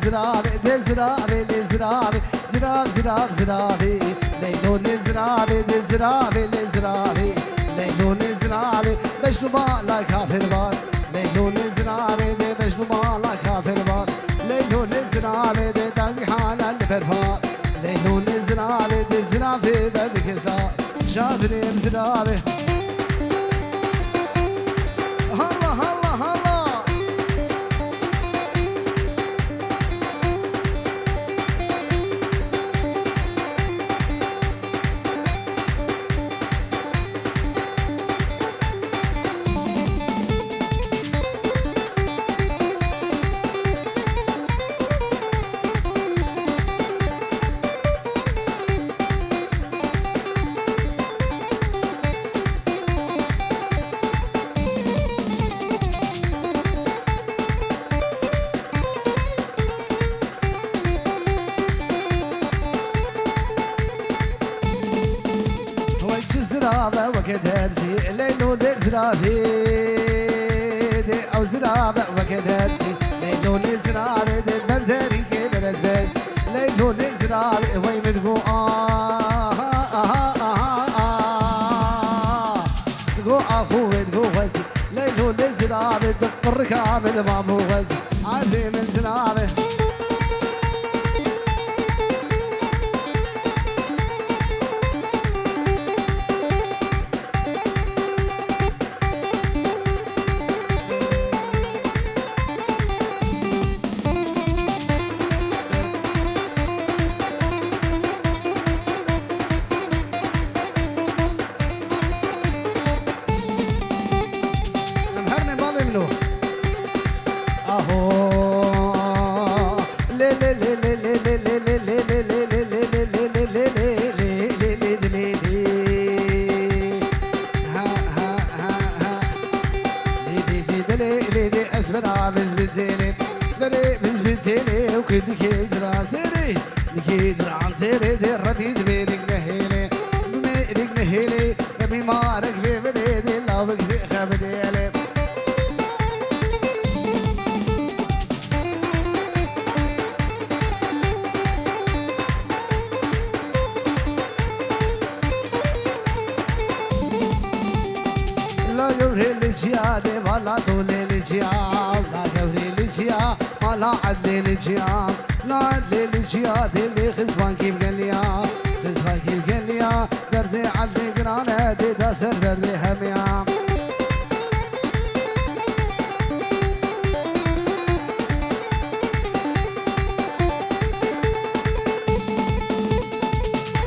زرابي دي زرابي لي زرابي زراب زراب زرابي ليلو لي زرابي دي زرابي لي زرابي ليلو لي زرابي مشنوبا لا كافر بار ليلو لي زرابي دي مشنوبا لا كافر بار ليلو لي زرابي دي داني حالا لبرفار ليلو لي زرابي دي زرابي ببكسار شافري بزرابي هلا هلا هلا زرابة وكدرسي ليلو لزرابي دي أو زرابة وكدرسي ليلو لزرابي دي بردري كبرت بس ليلو لزرابي وي مدقو تقو أخو تقو غزي ليلو لزرابي دق الركاب المامو غزي عادي من زرابي وكدي كدران سيري كدران سيري دي ربي دبيرك نهيلي دبيرك نهيلي ربي مارك بيبدي دي لابك دي خبدي علي لا جوري لجيادي ولا طولي لجياد لا جوري لجياد لا عدل الجيام لا عدل الجياد اللي خزبان كيف قال لي خزبان كيف قال لي دردي عدل قرانه دي داسر دردي هميام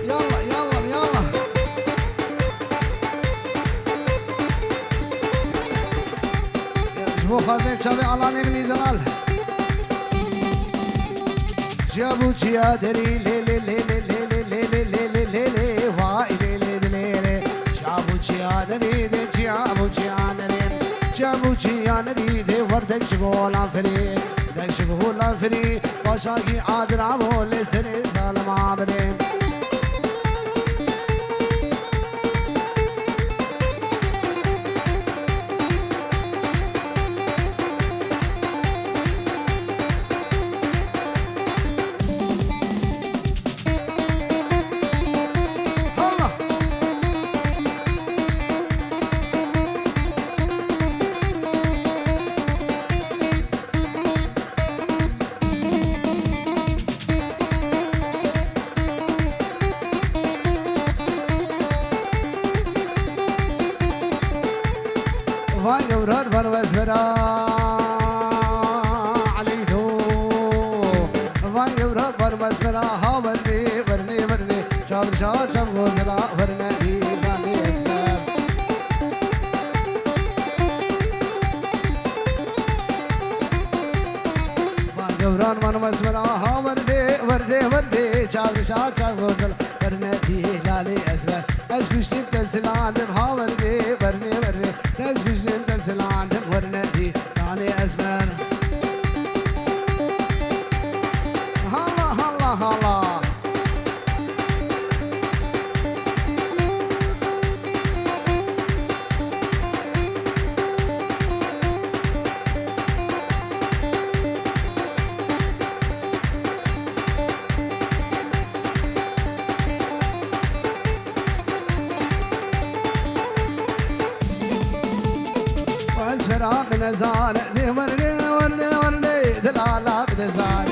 يلا يلا يلا جبو خازن شابي علاني مني دلال جابو جيا دري لي لي لي لي لي لي لي لي لي لي لي واي لي لي لي لي جابو جيا دري دي جابو جيا دري جابو جيا دري دي وردك شغولا فري دك شغولا فري واشاكي عادر عمو لي سري سالم عبري ورار فروز برا عليدو وای ورار فروز برا ها ورني ورني ورني شاب شاب شاب غزلا ورني داني اسمر وای ورار فروز برا ها ورني ورني ورني شاب شاب شاب غزلا ورني داني اسمر از گوشت تسلاندم ها ورني ورني ورني از گوشت تسلاندم ورني داني اسمر هلا هلا هلا برا من زان دي ورني ورني ورني دلالا بزان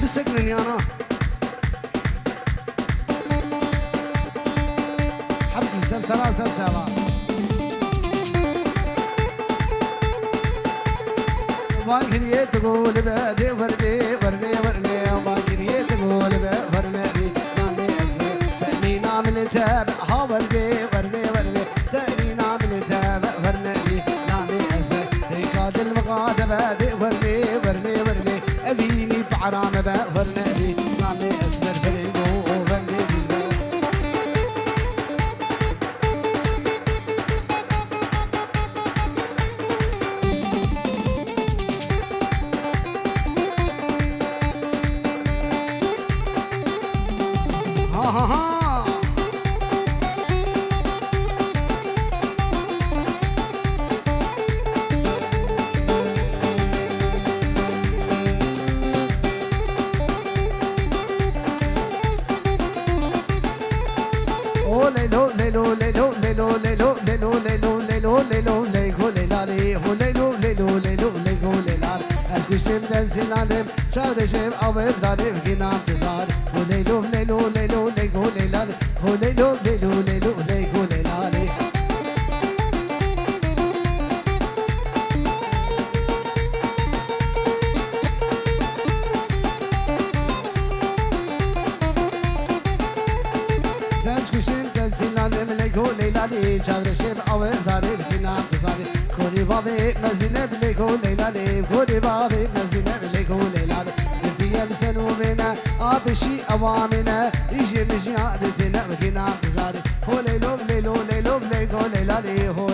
مسكني انا حبي سلسلة سلسلة ما كني تقول بدي وردي ورني ورني ما كني تقول بفرني ماني اسمي تاني نعمل تابع ها وردي ورني ورني تاني نعمل تابع فرني ماني اسمي ريكاد المقاد بدي ورني ورني ورني أبيني بعرام بفرني ماني اسمي فريقو ورني سلالم شارشم آور دارم گنام تزار هلیلو لیلو لیلو لیگو لیلال هلیلو لیلو لیلو لیگو لیلالی دنس کشیم دن سلالم لیگو لیلالی شارشم آور دارم گنام تزار کوری بابی مزینب لیگو لیلالی کوری بابی مزینب لیگو لیلالی دفیم سنومنا آبشی اوامنا ایجی مجیادتنا وگنام تزاری هو لیلو لیلو لیلو لیگو لیلالی هو